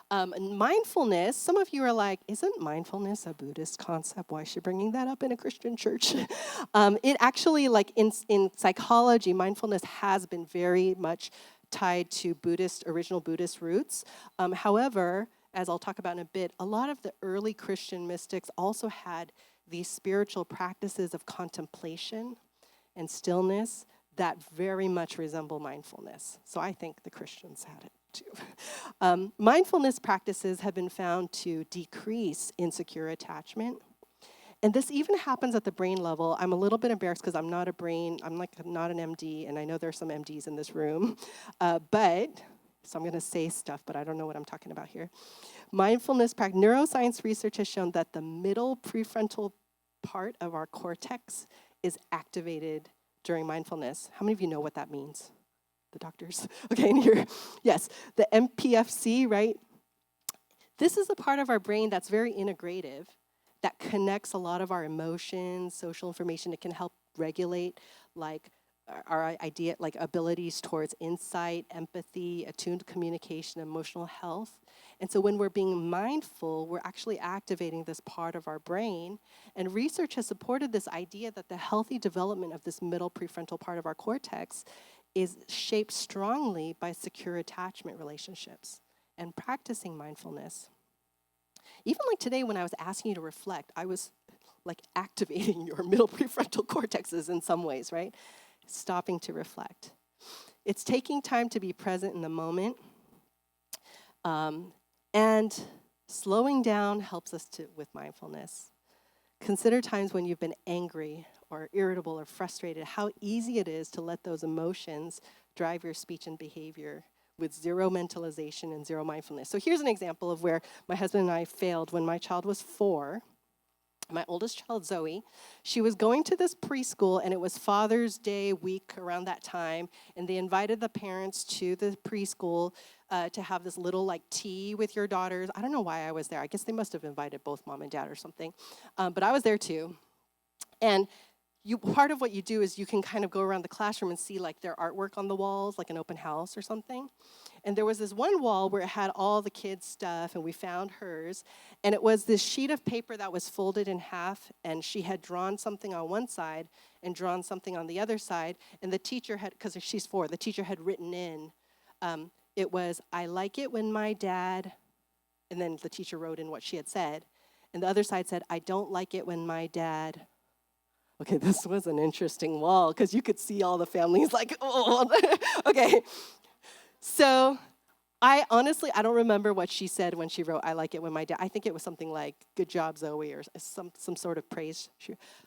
And mindfulness, some of you are like, isn't mindfulness a Buddhist concept? Why is she bringing that up in a Christian church? It actually, like in psychology, mindfulness has been very much tied to original Buddhist roots. However, as I'll talk about in a bit, a lot of the early Christian mystics also had these spiritual practices of contemplation and stillness that very much resemble mindfulness. So I think the Christians had it too. Mindfulness practices have been found to decrease insecure attachment. And this even happens at the brain level. I'm a little bit embarrassed because I'm not an MD, and I know there's some MDs in this room. So I'm going to say stuff, but I don't know what I'm talking about here. Neuroscience research has shown that the middle prefrontal part of our cortex is activated during mindfulness. How many of you know what that means? The doctors? Okay, and here, yes, the MPFC, right? This is a part of our brain that's very integrative, that connects a lot of our emotions, social information. It can help regulate like our abilities towards insight, empathy, attuned communication, emotional health. And so when we're being mindful, we're actually activating this part of our brain. And research has supported this idea that the healthy development of this middle prefrontal part of our cortex is shaped strongly by secure attachment relationships and practicing mindfulness. Even like today when I was asking you to reflect, I was like activating your middle prefrontal cortexes in some ways, right? Stopping to reflect. It's taking time to be present in the moment. And slowing down helps us with mindfulness. Consider times when you've been angry or irritable or frustrated, how easy it is to let those emotions drive your speech and behavior with zero mentalization and zero mindfulness. So here's an example of where my husband and I failed. When my child was 4, my oldest child, Zoe, she was going to this preschool, and it was Father's Day week around that time, and they invited the parents to the preschool to have this little like tea with your daughters. I don't know why I was there. I guess they must have invited both mom and dad or something, but I was there too. And part of what you do is you can kind of go around the classroom and see like their artwork on the walls, like an open house or something. And there was this one wall where it had all the kids' stuff, and we found hers. And it was this sheet of paper that was folded in half, and she had drawn something on one side and drawn something on the other side. And the teacher had, because she's 4, the teacher had written in, it was, I like it when my dad, and then the teacher wrote in what she had said. And the other side said, I don't like it when my dad. Okay, this was an interesting wall because you could see all the families like, oh, okay. So I don't remember what she said when she wrote, I like it when my dad, I think it was something like, good job, Zoe, or some sort of praise.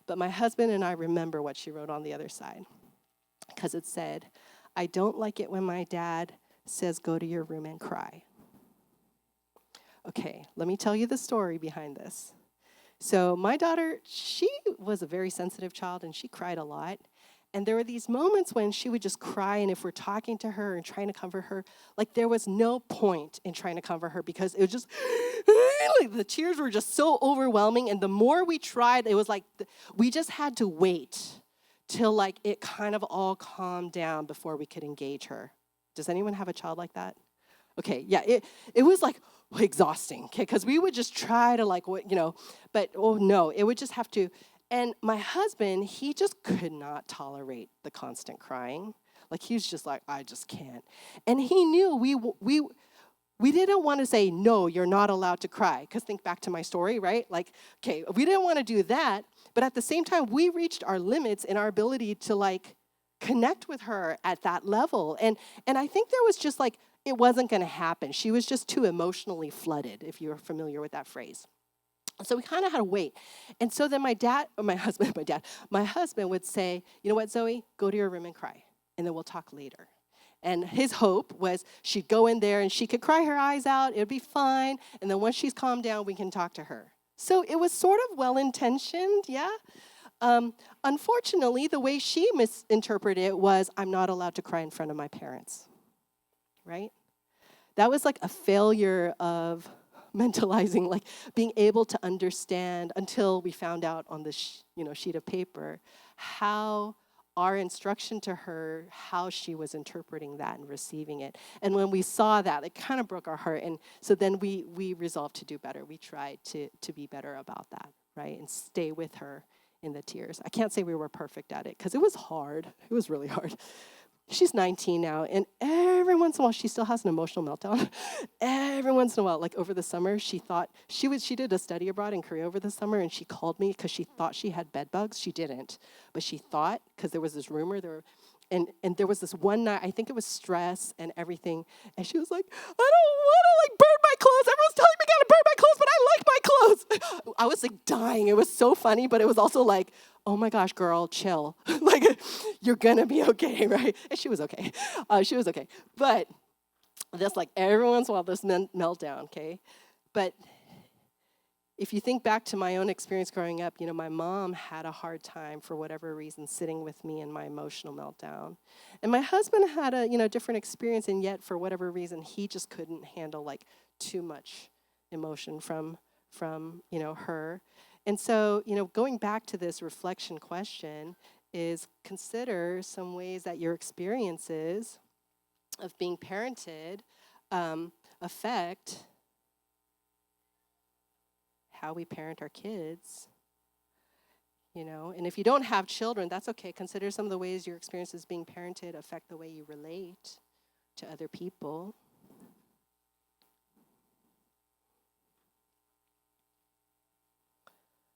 But my husband and I remember what she wrote on the other side because it said, I don't like it when my dad says, go to your room and cry. Okay, let me tell you the story behind this. So my daughter, she was a very sensitive child, and she cried a lot. And there were these moments when she would just cry, and if we're talking to her and trying to comfort her, like there was no point in trying to comfort her because it was just, like the tears were just so overwhelming. And the more we tried, it was like we just had to wait till like it kind of all calmed down before we could engage her. Does anyone have a child like that? Okay, yeah, it was like exhausting, okay, because we would just try to like, but oh no, it would just have to, And my husband, he just could not tolerate the constant crying. Like, he was just like, I just can't. And he knew we didn't want to say, no, you're not allowed to cry. Because think back to my story, right? Like, okay, we didn't want to do that. But at the same time, we reached our limits in our ability to, like, connect with her at that level. And I think there was just, like, it wasn't going to happen. She was just too emotionally flooded, if you're familiar with that phrase. So we kind of had to wait. And so then my husband would say, you know what, Zoe, go to your room and cry, and then we'll talk later. And his hope was she'd go in there and she could cry her eyes out, it would be fine, and then once she's calmed down, we can talk to her. So it was sort of well-intentioned, yeah? Unfortunately, the way she misinterpreted it was, I'm not allowed to cry in front of my parents, right? That was like a failure of mentalizing, like being able to understand until we found out on this sheet of paper how our instruction to her, how she was interpreting that and receiving it. And when we saw that, it kind of broke our heart. And so then we resolved to do better. We tried to be better about that, right? And stay with her in the tears. I can't say we were perfect at it because it was hard. It was really hard. She's 19 now, and every once in a while, she still has an emotional meltdown. Every once in a while, like over the summer, she thought, she did a study abroad in Korea over the summer, and she called me because she thought she had bed bugs. She didn't, but she thought, because there was this rumor, and there was this one night, I think it was stress and everything, and she was like, I don't want to, like, burn my clothes. Everyone's telling me I gotta burn my clothes, but I like my clothes. I was, like, dying. It was so funny, but it was also like, oh my gosh, girl, chill. Like, you're gonna be okay, right? And she was okay. She was okay. But that's like every once in a while, this meltdown, okay? But if you think back to my own experience growing up, my mom had a hard time, for whatever reason, sitting with me in my emotional meltdown. And my husband had a, different experience, and yet, for whatever reason, he just couldn't handle, like, too much emotion from her. And so, going back to this reflection question is consider some ways that your experiences of being parented affect how we parent our kids, And if you don't have children, that's okay. Consider some of the ways your experiences being parented affect the way you relate to other people.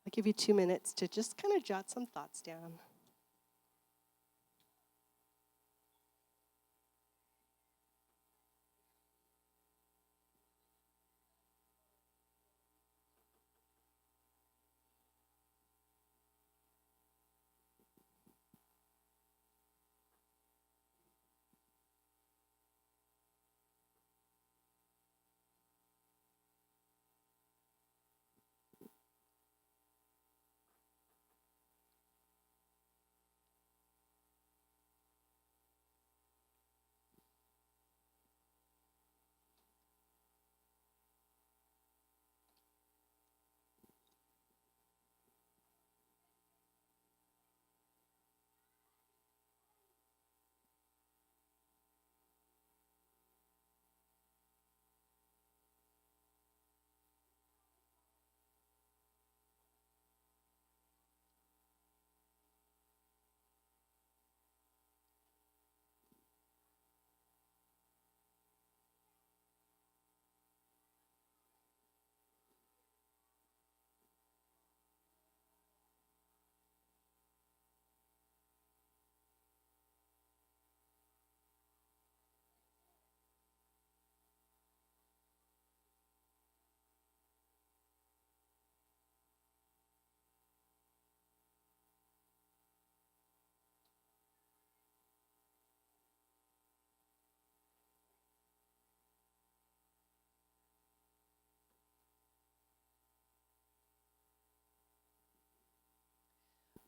I'll give you 2 minutes to just kind of jot some thoughts down.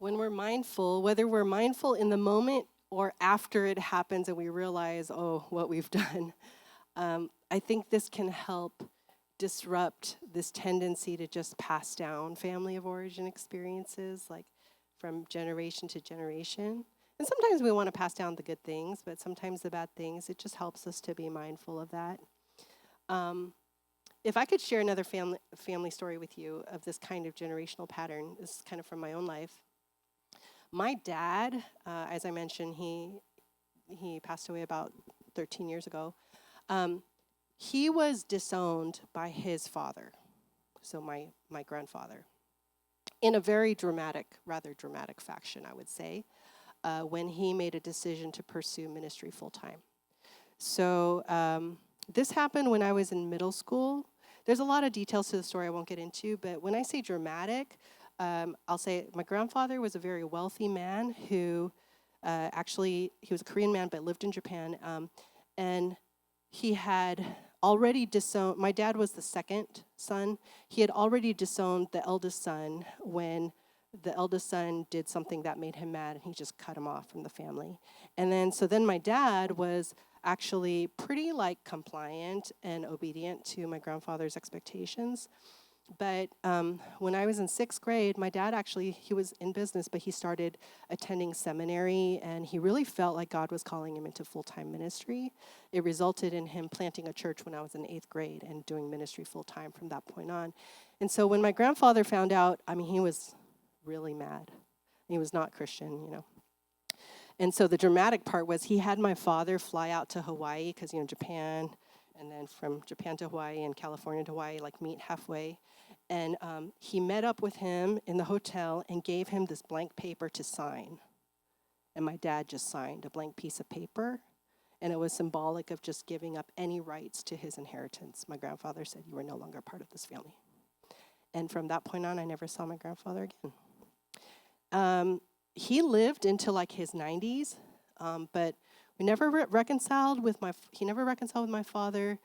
When we're mindful, whether we're mindful in the moment or after it happens and we realize, oh, what we've done, I think this can help disrupt this tendency to just pass down family of origin experiences, like from generation to generation. And sometimes we want to pass down the good things, but sometimes the bad things. It just helps us to be mindful of that. if I could share another family story with you of this kind of generational pattern, this is kind of from my own life. My dad, as I mentioned, he passed away about 13 years ago. He was disowned by his father, so my grandfather, in a very rather dramatic fashion, I would say, when he made a decision to pursue ministry full-time. So this happened when I was in middle school. There's a lot of details to the story I won't get into, but when I say dramatic, I'll say my grandfather was a very wealthy man who he was a Korean man but lived in Japan, and he had already disowned, my dad was the second son. He had already disowned the eldest son when the eldest son did something that made him mad, and he just cut him off from the family. And then my dad was actually pretty compliant and obedient to my grandfather's expectations. But when I was in 6th grade, my dad he was in business, but he started attending seminary, and he really felt like God was calling him into full-time ministry. It resulted in him planting a church when I was in 8th grade and doing ministry full-time from that point on. And so when my grandfather found out, he was really mad. He was not Christian, And so the dramatic part was he had my father fly out to Hawaii, because, Japan, and then from Japan to Hawaii and California to Hawaii, meet halfway. And he met up with him in the hotel and gave him this blank paper to sign. And my dad just signed a blank piece of paper. And it was symbolic of just giving up any rights to his inheritance. My grandfather said, "You are no longer part of this family." And from that point on, I never saw my grandfather again. He lived until his 90s, but we never reconciled with he never reconciled with my father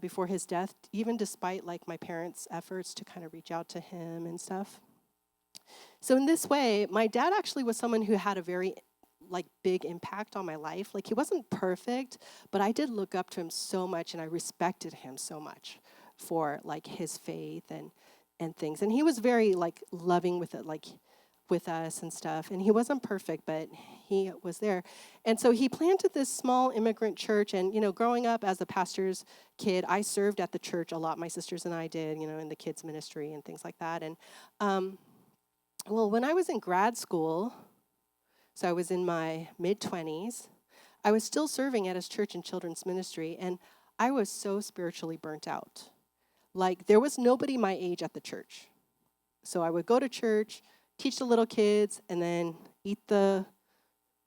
before his death, even despite my parents' efforts to kind of reach out to him and stuff. So in this way, my dad actually was someone who had a very big impact on my life. He wasn't perfect, but I did look up to him so much, and I respected him so much for his faith and things. And he was very loving with it, with us and stuff. And he wasn't perfect, but he was there. And so he planted this small immigrant church. And, growing up as a pastor's kid, I served at the church a lot. My sisters and I did, in the kids' ministry and things like that. And, when I was in grad school, so I was in my mid-20s, I was still serving at his church in children's ministry. And I was so spiritually burnt out. There was nobody my age at the church. So I would go to church, teach the little kids, and then eat the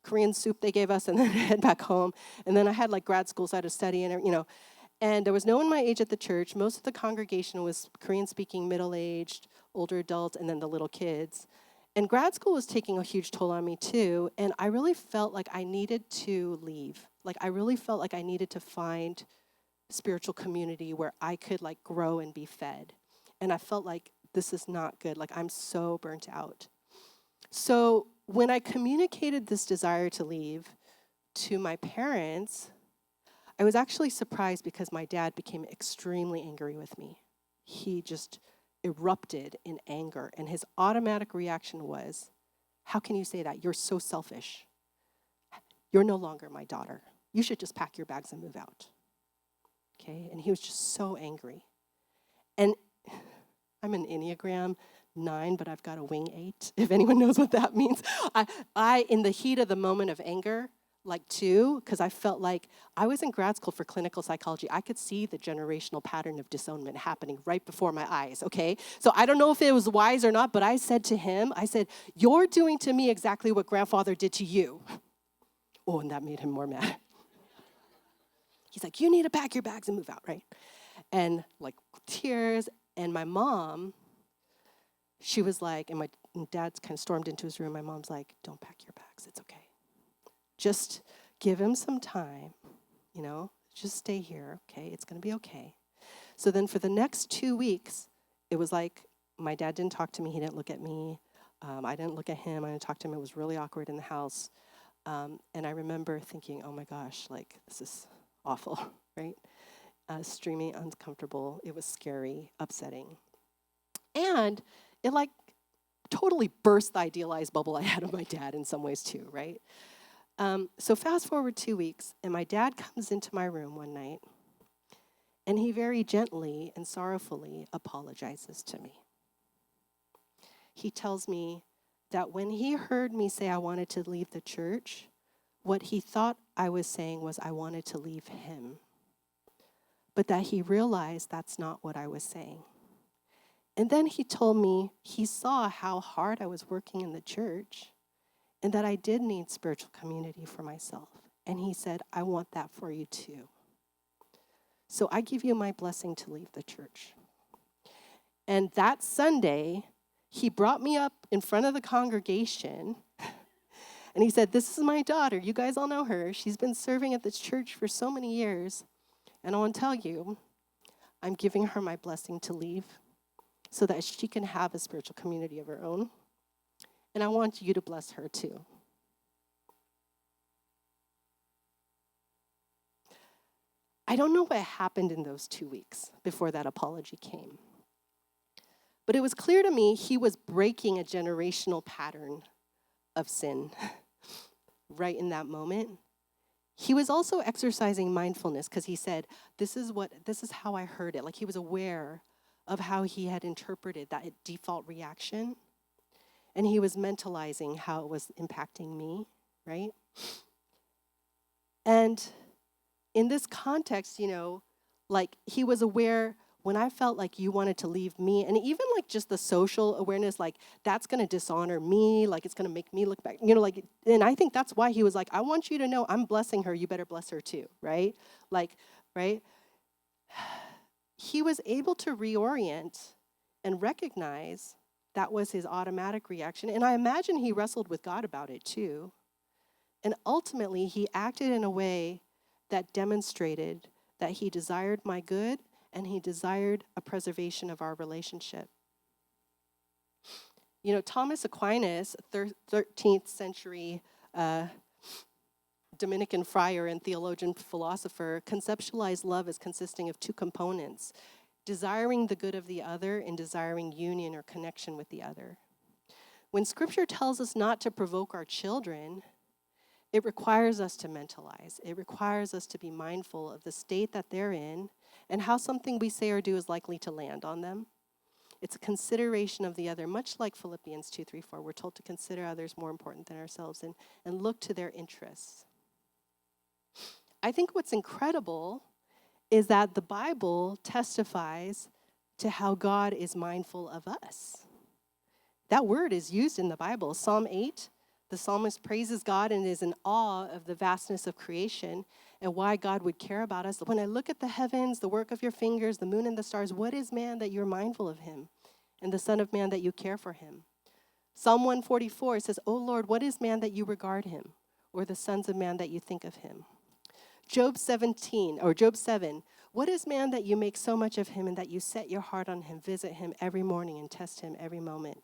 Korean soup they gave us, and then head back home. And then I had grad school, so I had to study, and and there was no one my age at the church. Most of the congregation was Korean-speaking, middle-aged, older adults, and then the little kids. And grad school was taking a huge toll on me too, and I really felt like I needed to leave. I really felt like I needed to find spiritual community where I could grow and be fed. And I felt like this is not good. I'm so burnt out. So when I communicated this desire to leave to my parents, I was actually surprised because my dad became extremely angry with me. He just erupted in anger, and his automatic reaction was, "How can you say that? You're so selfish. You're no longer my daughter. You should just pack your bags and move out." Okay, and he was just so angry. And I'm an Enneagram 9, but I've got a wing 8, if anyone knows what that means. I in the heat of the moment of anger, 2, because I felt like I was in grad school for clinical psychology. I could see the generational pattern of disownment happening right before my eyes, okay? So I don't know if it was wise or not, but I said to him, "You're doing to me exactly what grandfather did to you." Oh, and that made him more mad. He's like, "You need to pack your bags and move out," right? And tears. And my mom, she was like, and my dad's kind of stormed into his room. My mom's like, "Don't pack your bags. It's okay. Just give him some time, just stay here, okay? It's going to be okay." So then for the next 2 weeks, it was my dad didn't talk to me. He didn't look at me. I didn't look at him. I didn't talk to him. It was really awkward in the house. And I remember thinking, oh my gosh, this is awful, right? Extremely uncomfortable. It was scary, upsetting. And it totally burst the idealized bubble I had of my dad in some ways too, right? So fast forward 2 weeks, and my dad comes into my room one night, And he very gently and sorrowfully apologizes to me. He tells me that when he heard me say I wanted to leave the church, what he thought I was saying was I wanted to leave him. But that he realized that's not what I was saying. And then he told me he saw how hard I was working in the church and that I did need spiritual community for myself. And he said, I want that for you too. So I give you my blessing to leave the church. And that Sunday, he brought me up in front of the congregation and he said, this is my daughter. You guys all know her. She's been serving at this church for so many years. And I want to tell you, I'm giving her my blessing to leave so that she can have a spiritual community of her own. And I want you to bless her too. I don't know what happened in those 2 weeks before that apology came. But it was clear to me he was breaking a generational pattern of sin right in that moment. He was also exercising mindfulness because he said, this is how I heard it. Like he was aware of how he had interpreted that default reaction. And he was mentalizing how it was impacting me, right? And in this context, like he was aware when I felt like you wanted to leave me, and even like just the social awareness, like that's going to dishonor me, like it's going to make me look back, and I think that's why he was like, I want you to know I'm blessing her, you better bless her too, right? Like, right? He was able to reorient and recognize that was his automatic reaction, and I imagine he wrestled with God about it too. And ultimately, he acted in a way that demonstrated that he desired my good and he desired a preservation of our relationship. Thomas Aquinas, 13th century Dominican friar and theologian philosopher, conceptualized love as consisting of two components, desiring the good of the other and desiring union or connection with the other. When Scripture tells us not to provoke our children, it requires us to mentalize. It requires us to be mindful of the state that they're in and how something we say or do is likely to land on them. It's a consideration of the other, much like Philippians 2:3-4. We're told to consider others more important than ourselves and look to their interests. I think what's incredible is that the Bible testifies to how God is mindful of us. That word is used in the Bible. Psalm 8, the psalmist praises God and is in awe of the vastness of creation and why God would care about us. When I look at the heavens, the work of your fingers, the moon and the stars, what is man that you're mindful of him? And the Son of Man that you care for him? Psalm 144 says, O Lord, what is man that you regard him? Or the sons of man that you think of him? Job 7, what is man that you make so much of him and that you set your heart on him, visit him every morning and test him every moment?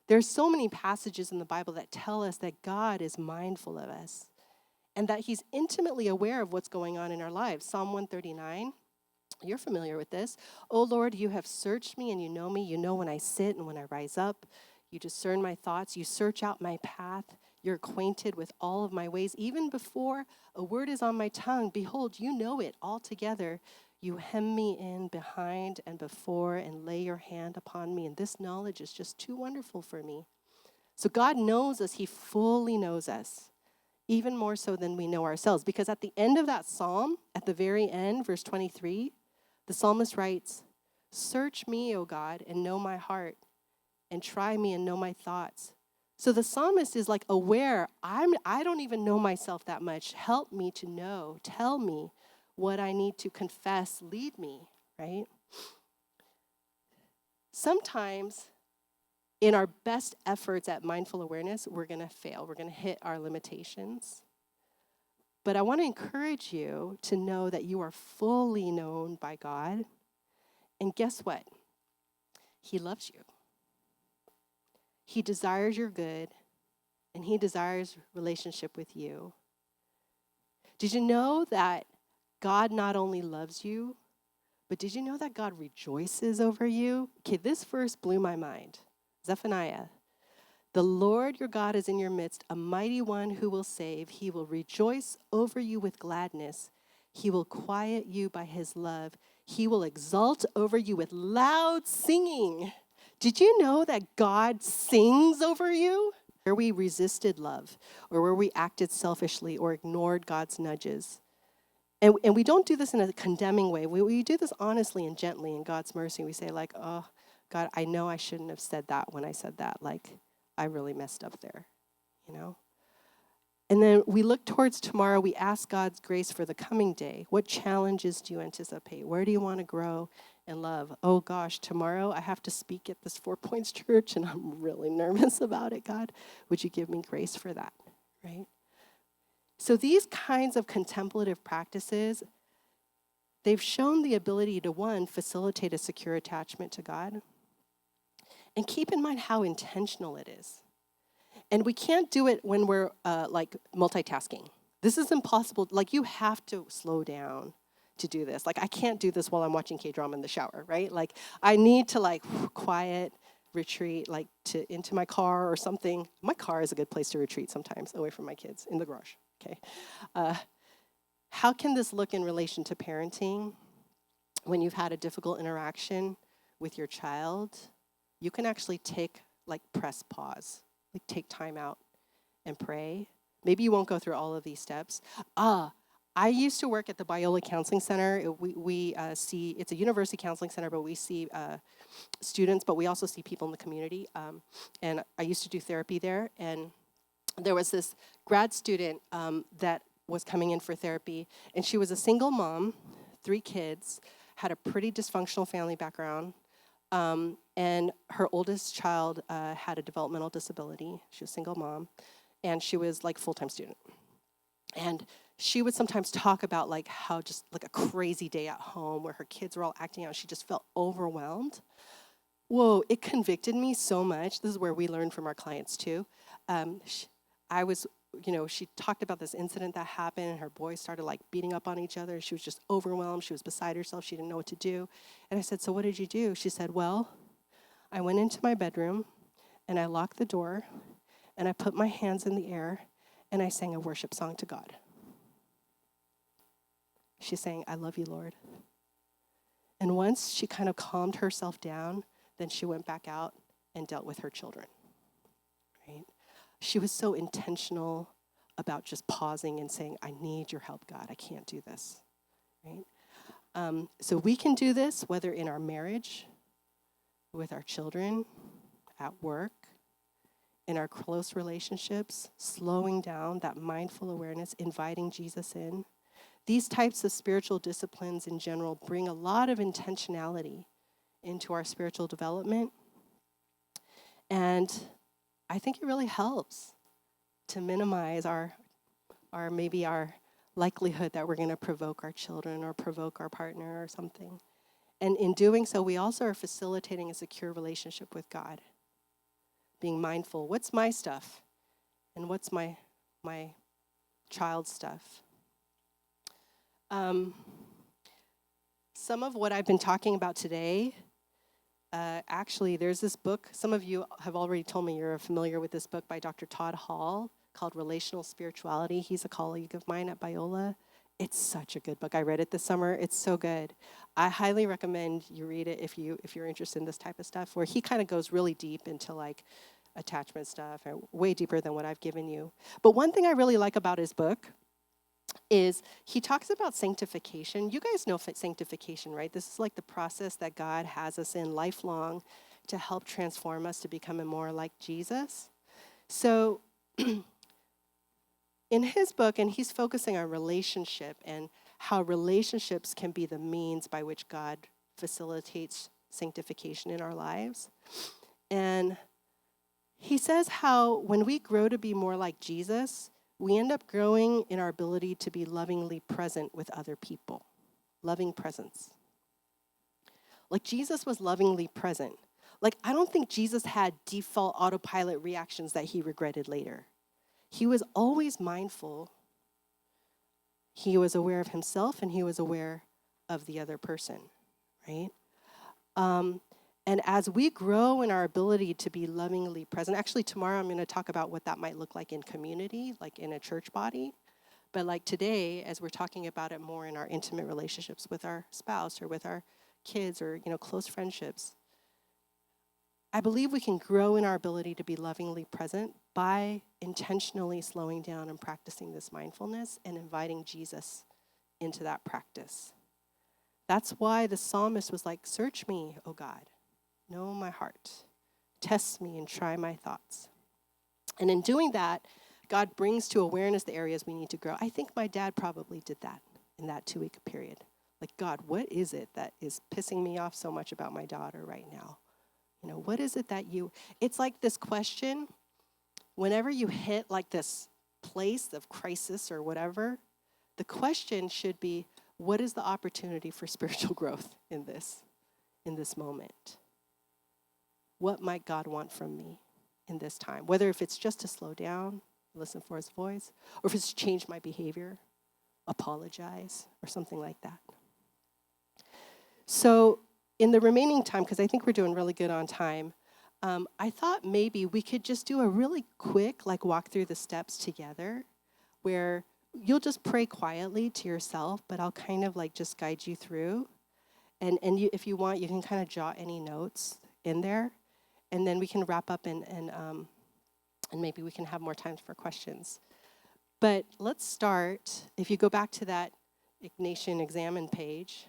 There's so many passages in the Bible that tell us that God is mindful of us and that he's intimately aware of what's going on in our lives. Psalm 139, you're familiar with this. O Lord, you have searched me and you know me. You know when I sit and when I rise up. You discern my thoughts. You search out my path. You're acquainted with all of my ways. Even before a word is on my tongue, behold, you know it altogether. You hem me in behind and before and lay your hand upon me. And this knowledge is just too wonderful for me. So God knows us. He fully knows us, even more so than we know ourselves. Because at the end of that psalm, at the very end, verse 23, the psalmist writes, search me, O God, and know my heart, and try me and know my thoughts. So the psalmist is like aware, I don't even know myself that much. Help me to know. Tell me what I need to confess. Lead me, right? Sometimes in our best efforts at mindful awareness, we're going to fail. We're going to hit our limitations. But I want to encourage you to know that you are fully known by God. And guess what? He loves you. He desires your good, and he desires relationship with you. Did you know that God not only loves you, but did you know that God rejoices over you? Okay, this verse blew my mind. Zephaniah, the Lord your God is in your midst, a mighty one who will save. He will rejoice over you with gladness. He will quiet you by his love. He will exult over you with loud singing. Did you know that God sings over you? Where we resisted love, or where we acted selfishly or ignored God's nudges. And we don't do this in a condemning way. We do this honestly and gently in God's mercy. We say like, oh, God, I know I shouldn't have said that when I said that. Like, I really messed up there, you know? And then we look towards tomorrow. We ask God's grace for the coming day. What challenges do you anticipate? Where do you want to grow in love? Oh, gosh, tomorrow I have to speak at this 4 Points church, and I'm really nervous about it, God. Would you give me grace for that, right? So these kinds of contemplative practices, they've shown the ability to, one, facilitate a secure attachment to God, and keep in mind how intentional it is. And we can't do it when we're like multitasking. This is impossible. Like, you have to slow down to do this. Like, I can't do this while I'm watching K-drama in the shower, right? Like, I need to like quiet, retreat, like into my car or something. My car is a good place to retreat sometimes, away from my kids, in the garage, okay? How can this look in relation to parenting? When you've had a difficult interaction with your child, you can actually press pause. Like, take time out and pray. Maybe you won't go through all of these steps. I used to work at the Biola Counseling Center. We see, it's a university counseling center, but we see students, but we also see people in the community. And I used to do therapy there. And there was this grad student that was coming in for therapy. And she was a single mom, 3 kids, had a pretty dysfunctional family background. And her oldest child had a developmental disability. She was a single mom, and she was like full-time student. And she would sometimes talk about like how just like a crazy day at home where her kids were all acting out. She just felt overwhelmed. Whoa, it convicted me so much. This is where we learn from our clients too. She talked about this incident that happened, and her boys started like beating up on each other. She was just overwhelmed. She was beside herself. She didn't know what to do. And I said, so what did you do? She said, well, I went into my bedroom, and I locked the door, and I put my hands in the air, and I sang a worship song to God. She's saying, I love you, Lord. And once she kind of calmed herself down, then she went back out and dealt with her children, right? She was so intentional about just pausing and saying, I need your help, God. I can't do this, right? So we can do this, whether in our marriage, with our children, at work, in our close relationships, slowing down, that mindful awareness, inviting Jesus in. These types of spiritual disciplines in general bring a lot of intentionality into our spiritual development. And I think it really helps to minimize our likelihood that we're going to provoke our children or provoke our partner or something. And in doing so, we also are facilitating a secure relationship with God. Being mindful, what's my stuff? And what's my child's stuff? Some of what I've been talking about today, actually, there's this book. Some of you have already told me you're familiar with this book by Dr. Todd Hall called Relational Spirituality. He's a colleague of mine at Biola. It's such a good book. I read it this summer. It's so good. I highly recommend you read it if you're interested in this type of stuff, where he kind of goes really deep into like attachment stuff, and way deeper than what I've given you. But one thing I really like about his book is he talks about sanctification. You guys know sanctification, right? This is like the process that God has us in lifelong to help transform us to become more like Jesus. So in his book, and he's focusing on relationship and how relationships can be the means by which God facilitates sanctification in our lives. And he says how when we grow to be more like Jesus, we end up growing in our ability to be lovingly present with other people. Loving presence. Like Jesus was lovingly present. Like, I don't think Jesus had default autopilot reactions that he regretted later. He was always mindful. He was aware of himself, and he was aware of the other person, right? And as we grow in our ability to be lovingly present, actually tomorrow I'm going to talk about what that might look like in community, like in a church body. But like today, as we're talking about it more in our intimate relationships with our spouse or with our kids or, close friendships, I believe we can grow in our ability to be lovingly present by intentionally slowing down and practicing this mindfulness and inviting Jesus into that practice. That's why the psalmist was like, search me, O God, know my heart, test me and try my thoughts. And in doing that, God brings to awareness the areas we need to grow. I think my dad probably did that in that 2-week period. Like, God, what is it that is pissing me off so much about my daughter right now? What is it that it's like this question, whenever you hit like this place of crisis or whatever, the question should be, what is the opportunity for spiritual growth in this moment? What might God want from me in this time? Whether if it's just to slow down, listen for his voice, or if it's to change my behavior, apologize, or something like that. So in the remaining time, because I think we're doing really good on time, I thought maybe we could just do a really quick, walk through the steps together, where you'll just pray quietly to yourself, but I'll kind of just guide you through. And if you want, you can kind of jot any notes in there, and then we can wrap up and maybe we can have more time for questions. But let's start, if you go back to that Ignatian Examine page,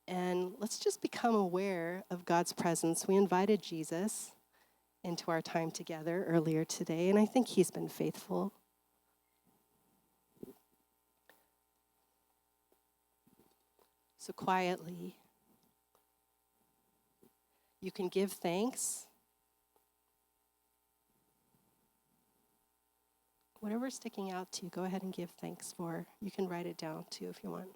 and let's just become aware of God's presence. We invited Jesus into our time together earlier today, and I think he's been faithful. So quietly, you can give thanks. Whatever's sticking out to you, go ahead and give thanks for. You can write it down too if you want.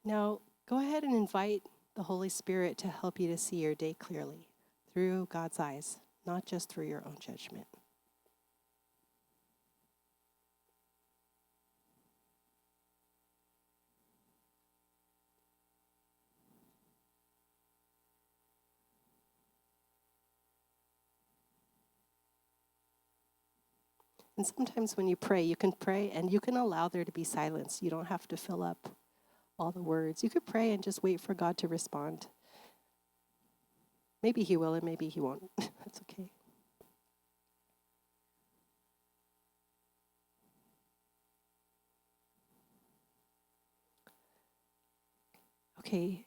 Now, go ahead and invite the Holy Spirit to help you to see your day clearly through God's eyes, not just through your own judgment. And sometimes when you pray and you can allow there to be silence. You don't have to fill up all the words. You could pray and just wait for God to respond. Maybe he will and maybe he won't. That's okay. Okay,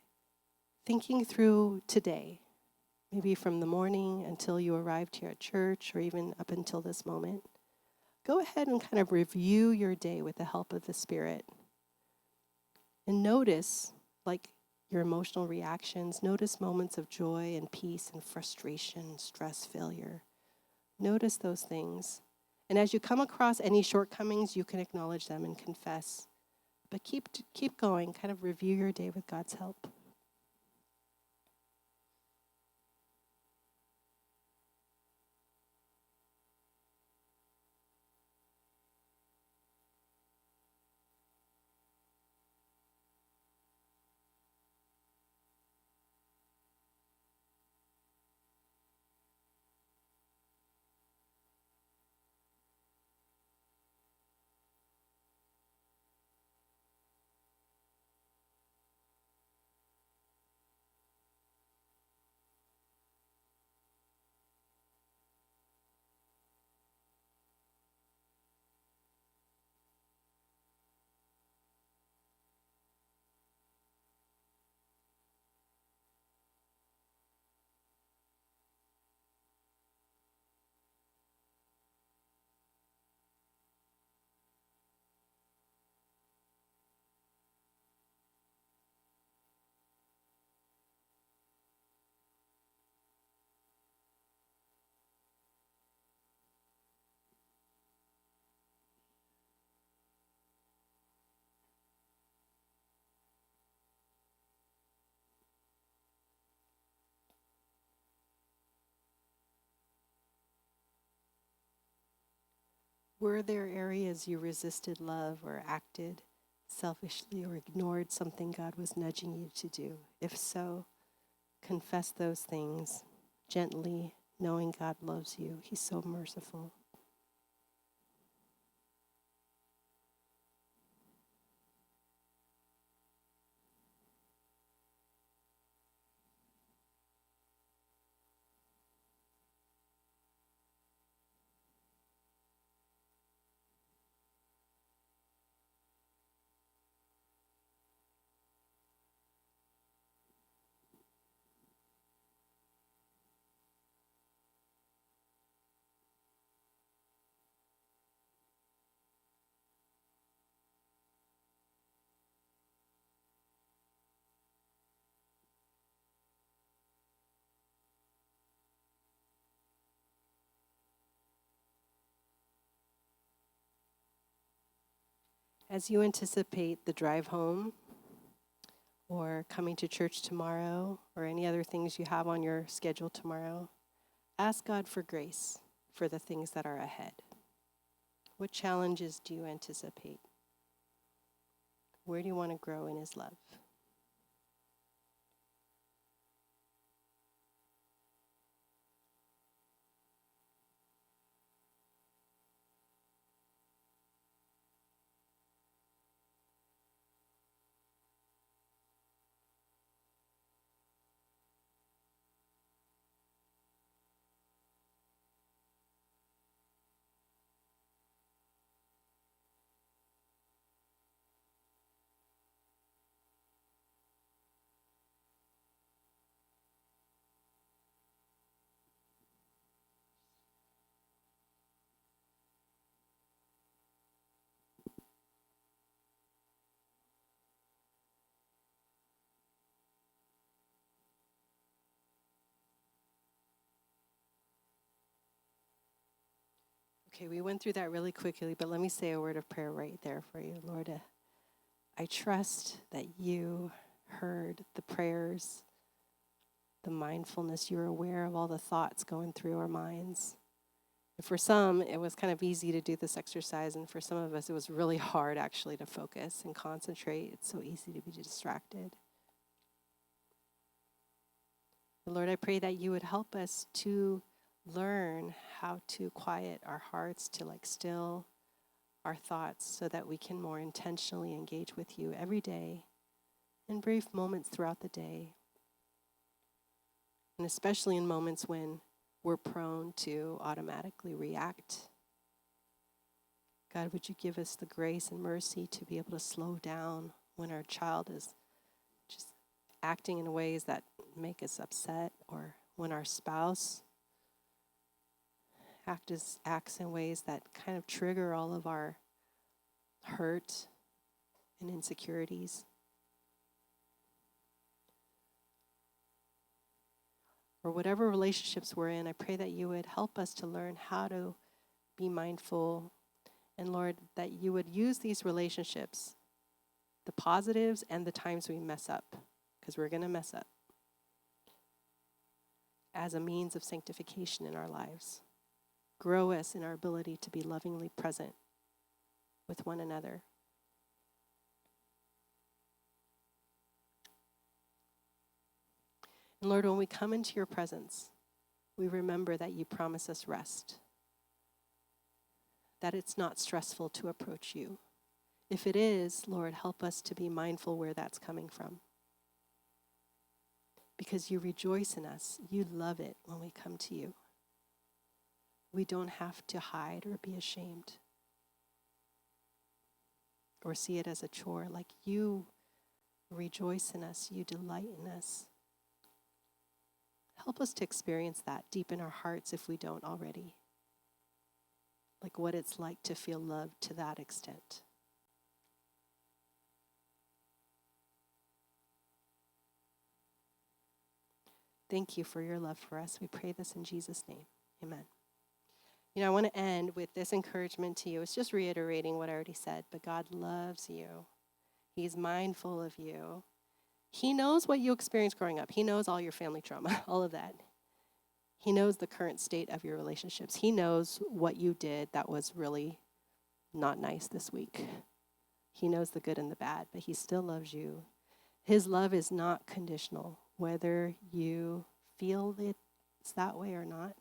thinking through today, maybe from the morning until you arrived here at church or even up until this moment, go ahead and kind of review your day with the help of the Spirit. And notice, your emotional reactions. Notice moments of joy and peace and frustration, stress, failure. Notice those things. And as you come across any shortcomings, you can acknowledge them and confess. But keep going. Kind of review your day with God's help. Were there areas you resisted love or acted selfishly or ignored something God was nudging you to do? If so, confess those things gently, knowing God loves you. He's so merciful. As you anticipate the drive home or coming to church tomorrow or any other things you have on your schedule tomorrow, ask God for grace for the things that are ahead. What challenges do you anticipate? Where do you want to grow in His love? Okay, we went through that really quickly, but let me say a word of prayer right there for you. Lord, I trust that you heard the prayers, the mindfulness. You're aware of all the thoughts going through our minds. And for some, it was kind of easy to do this exercise, and for some of us, it was really hard actually to focus and concentrate. It's so easy to be distracted. Lord, I pray that you would help us to learn how to quiet our hearts, to still our thoughts so that we can more intentionally engage with you every day in brief moments throughout the day. And especially in moments when we're prone to automatically react. God, would you give us the grace and mercy to be able to slow down when our child is just acting in ways that make us upset, or when our spouse acts in ways that kind of trigger all of our hurt and insecurities. Or whatever relationships we're in, I pray that you would help us to learn how to be mindful. And Lord, that you would use these relationships, the positives and the times we mess up, because we're going to mess up, as a means of sanctification in our lives. Grow us in our ability to be lovingly present with one another. And Lord, when we come into your presence, we remember that you promise us rest, that it's not stressful to approach you. If it is, Lord, help us to be mindful where that's coming from. Because you rejoice in us. You love it when we come to you. We don't have to hide or be ashamed or see it as a chore. Like, you rejoice in us. You delight in us. Help us to experience that deep in our hearts if we don't already. Like what it's like to feel loved to that extent. Thank you for your love for us. We pray this in Jesus' name. Amen. You know, I want to end with this encouragement to you. It's just reiterating what I already said, but God loves you. He's mindful of you. He knows what you experienced growing up. He knows all your family trauma, all of that. He knows the current state of your relationships. He knows what you did that was really not nice this week. He knows the good and the bad, but he still loves you. His love is not conditional, whether you feel it's that way or not.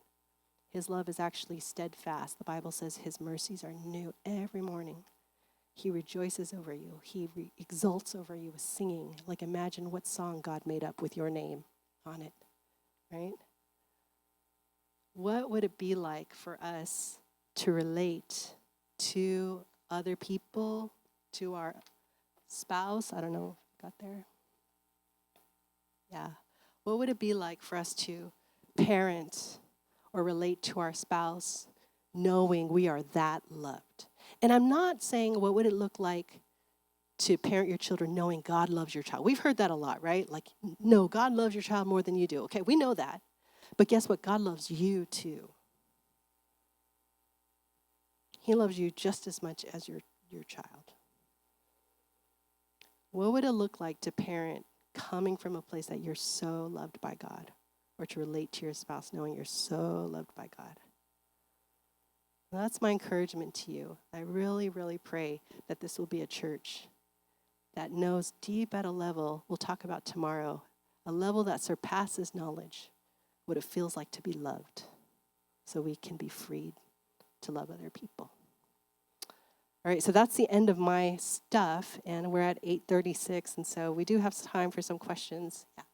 His love is actually steadfast. The Bible says his mercies are new every morning. He rejoices over you. He exults over you with singing. Like, imagine what song God made up with your name on it, right? What would it be like for us to relate to other people, to our spouse? I don't know if I got there. Yeah. What would it be like for us to parent or relate to our spouse knowing we are that loved? And I'm not saying what would it look like to parent your children knowing God loves your child. We've heard that a lot, right? Like, no, God loves your child more than you do. Okay, we know that. But guess what? God loves you too. He loves you just as much as your child. What would it look like to parent coming from a place that you're so loved by God, or to relate to your spouse knowing you're so loved by God? Well, that's my encouragement to you. I really, really pray that this will be a church that knows deep at a level, we'll talk about tomorrow, a level that surpasses knowledge, what it feels like to be loved, so we can be freed to love other people. All right, so that's the end of my stuff, and we're at 8:36, and so we do have time for some questions. Yeah.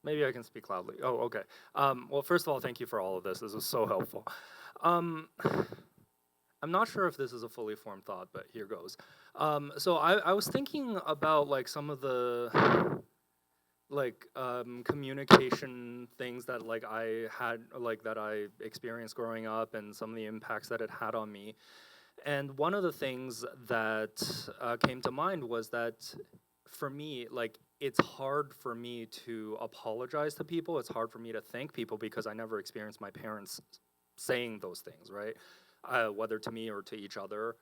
Maybe I can speak loudly. Oh, okay. Well, first of all, thank you for all of this. This was so helpful. I'm not sure if this is a fully formed thought, but here goes. So I was thinking about like some of the like communication things that like I had, like that I experienced growing up, and some of the impacts that it had on me. And one of the things that came to mind was that for me, like, it's hard for me to apologize to people. It's hard for me to thank people because I never experienced my parents saying those things, right? Whether to me or to each other.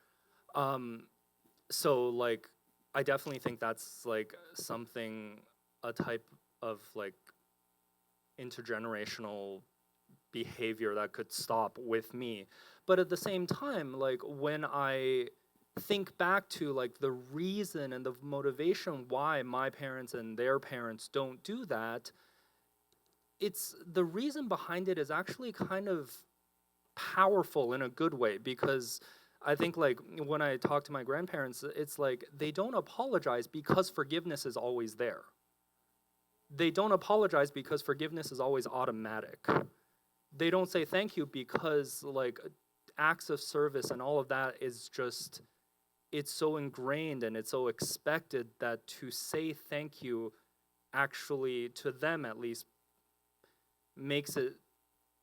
So, like, I definitely think that's, like, something, a type of, like, intergenerational behavior that could stop with me. But at the same time, like, when I think back to like the reason and the motivation why my parents and their parents don't do that, it's the reason behind it is actually kind of powerful in a good way, because I think like when I talk to my grandparents, it's like they don't apologize because forgiveness is always there. They don't apologize because forgiveness is always automatic. They don't say thank you because like acts of service and all of that is just, it's so ingrained and it's so expected that to say thank you actually, to them at least, makes it,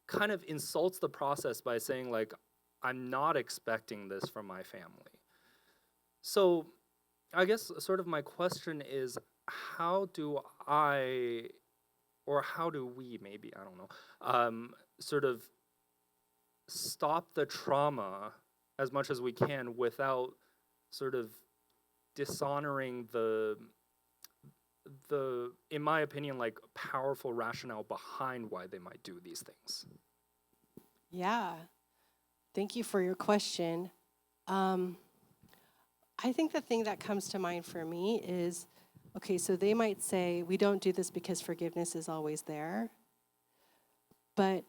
kind of insults the process by saying like, I'm not expecting this from my family. So I guess sort of my question is, how do I, or how do we maybe, I don't know, sort of stop the trauma as much as we can without sort of dishonoring the, in my opinion, like powerful rationale behind why they might do these things? Yeah. Thank you for your question. I think the thing that comes to mind for me is, okay, so they might say, we don't do this because forgiveness is always there, but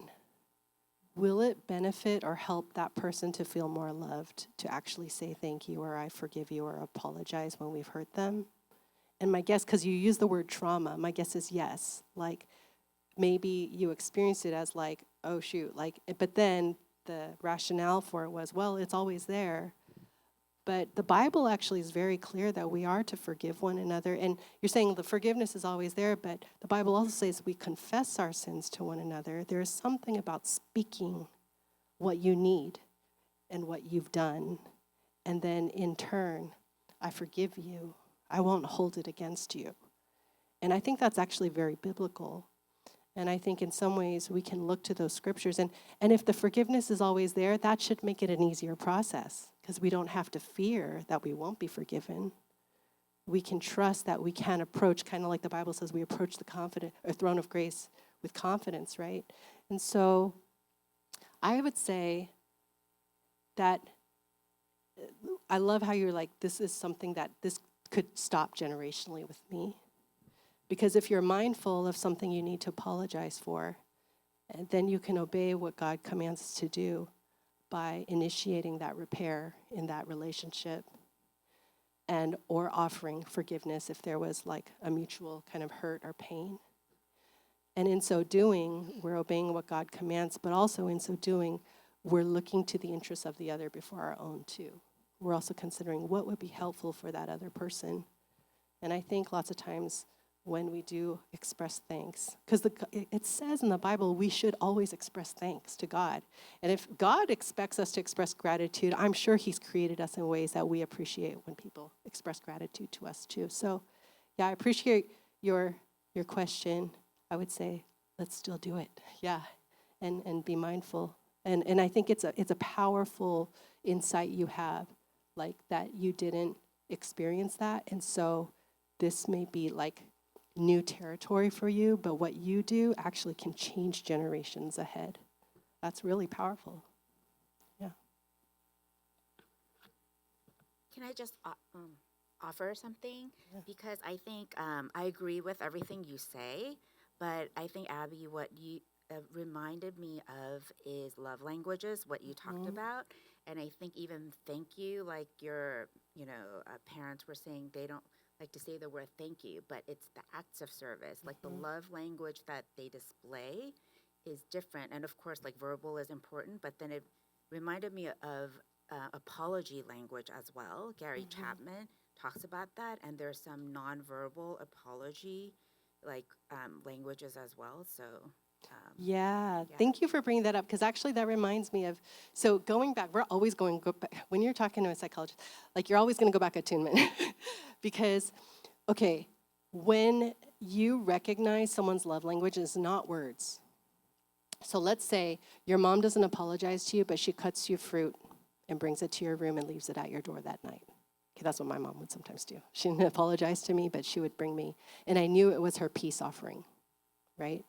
will it benefit or help that person to feel more loved, to actually say thank you or I forgive you or apologize when we've hurt them? And my guess, because you use the word trauma, my guess is yes. Like, maybe you experienced it as like, oh shoot, like, but then the rationale for it was, well, it's always there. But the Bible actually is very clear that we are to forgive one another. And you're saying the forgiveness is always there, but the Bible also says we confess our sins to one another. There is something about speaking what you need and what you've done And then in turn, I forgive you. I won't hold it against you. And I think that's actually very biblical. And I think in some ways we can look to those scriptures. And if the forgiveness is always there, that should make it an easier process, because we don't have to fear that we won't be forgiven. We can trust that we can approach, kind of like the Bible says, we approach the throne of grace with confidence, right? And so I would say that I love how you're like, this is something that this could stop generationally with me. Because if you're mindful of something you need to apologize for, then you can obey what God commands us to do by initiating that repair in that relationship, and or offering forgiveness if there was like a mutual kind of hurt or pain. And in so doing, we're obeying what God commands, but also in so doing, we're looking to the interests of the other before our own too. We're also considering what would be helpful for that other person. And I think lots of times when we do express thanks, because it says in the Bible we should always express thanks to God. And if God expects us to express gratitude, I'm sure he's created us in ways that we appreciate when people express gratitude to us too. So yeah, I appreciate your question. I would say, let's still do it. Yeah, and be mindful. And I think it's a powerful insight you have, like that you didn't experience that. And so this may be like new territory for you, but what you do actually can change generations ahead. That's really powerful. Yeah. Can I just offer something? Yeah. Because I think I agree with everything you say, but I think, Abby, what you reminded me of is love languages, what you talked about. And I think even thank you, like your, parents were saying they don't like to say the word thank you, but it's the acts of service. Like the love language that they display is different. And of course, like verbal is important, but then it reminded me of apology language as well. Gary Chapman talks about that, and there's some nonverbal apology like languages as well. So Yeah, thank you for bringing that up, because actually that reminds me of, so going back, we're always going to go back, when you're talking to a psychologist, like you're always going to go back attunement. Because, okay, when you recognize someone's love language is not words. So let's say your mom doesn't apologize to you, but she cuts you fruit and brings it to your room and leaves it at your door that night. Okay, that's what my mom would sometimes do. She didn't apologize to me, but she would bring me, and I knew it was her peace offering, right?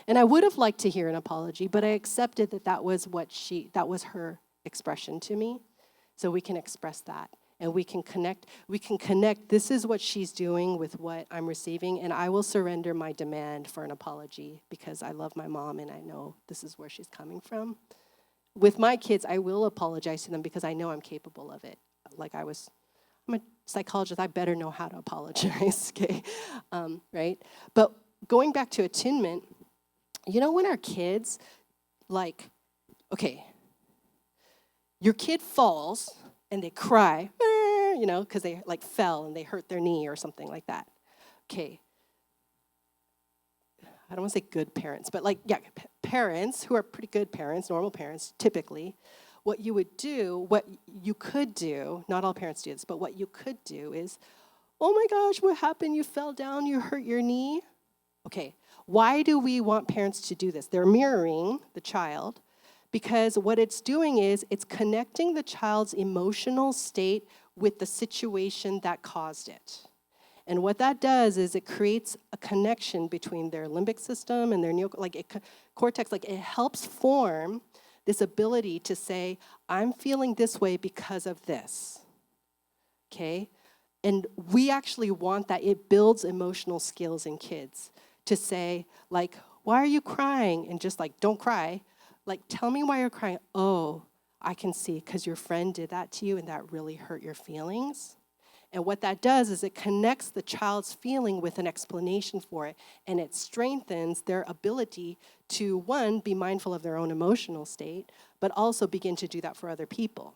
And I would have liked to hear an apology, but I accepted that was her expression to me. So we can express that, and we can connect. This is what she's doing with what I'm receiving, and I will surrender my demand for an apology because I love my mom and I know this is where she's coming from. With my kids, I will apologize to them because I know I'm capable of it. I'm a psychologist, I better know how to apologize, okay? Right? But going back to attunement, when our kids, your kid falls and they cry, because they fell and they hurt their knee or something like that. Okay. I don't want to say good parents, but parents who are pretty good parents, normal parents, typically, what you could do, not all parents do this, but what you could do is, oh my gosh, what happened? You fell down, you hurt your knee. Okay, why do we want parents to do this? They're mirroring the child, because what it's doing is it's connecting the child's emotional state with the situation that caused it. And what that does is it creates a connection between their limbic system and their cortex. It helps form this ability to say, I'm feeling this way because of this. Okay? And we actually want that. It builds emotional skills in kids to say, why are you crying? And just don't cry. Tell me why you're crying. Oh, I can see, because your friend did that to you and that really hurt your feelings. And what that does is it connects the child's feeling with an explanation for it, and it strengthens their ability to, one, be mindful of their own emotional state, but also begin to do that for other people.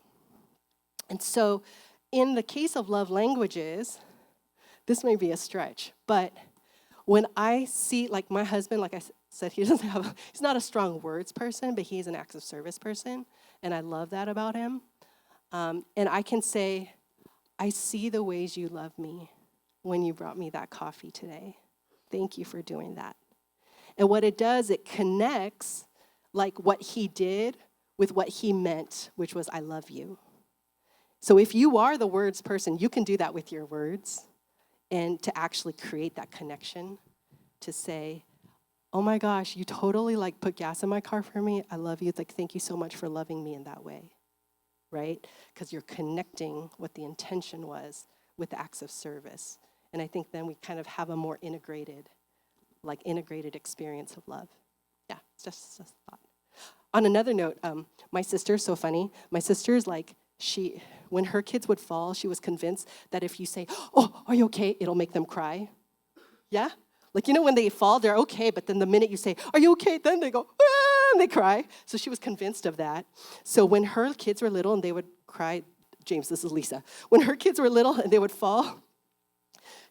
And so in the case of love languages, this may be a stretch, but when I see, my husband, like I said, he's not a strong words person, but he's an acts of service person, and I love that about him. And I can say, I see the ways you love me when you brought me that coffee today. Thank you for doing that. And what it does, it connects like what he did with what he meant, which was, I love you. So if you are the words person, you can do that with your words and to actually create that connection to say, oh my gosh, you totally like put gas in my car for me. I love you. Like, thank you so much for loving me in that way, right? Because you're connecting what the intention was with the acts of service. And I think then we kind of have a more integrated experience of love. Yeah, it's just a thought. On another note, my sister's so funny. My sister's like, when her kids would fall, she was convinced that if you say, oh, are you okay? It'll make them cry. Yeah? Like, when they fall, they're okay, but then the minute you say, are you okay? Then they go, ah, and they cry. So she was convinced of that. So when her kids were little and they would cry, James, this is Lisa. When her kids were little and they would fall,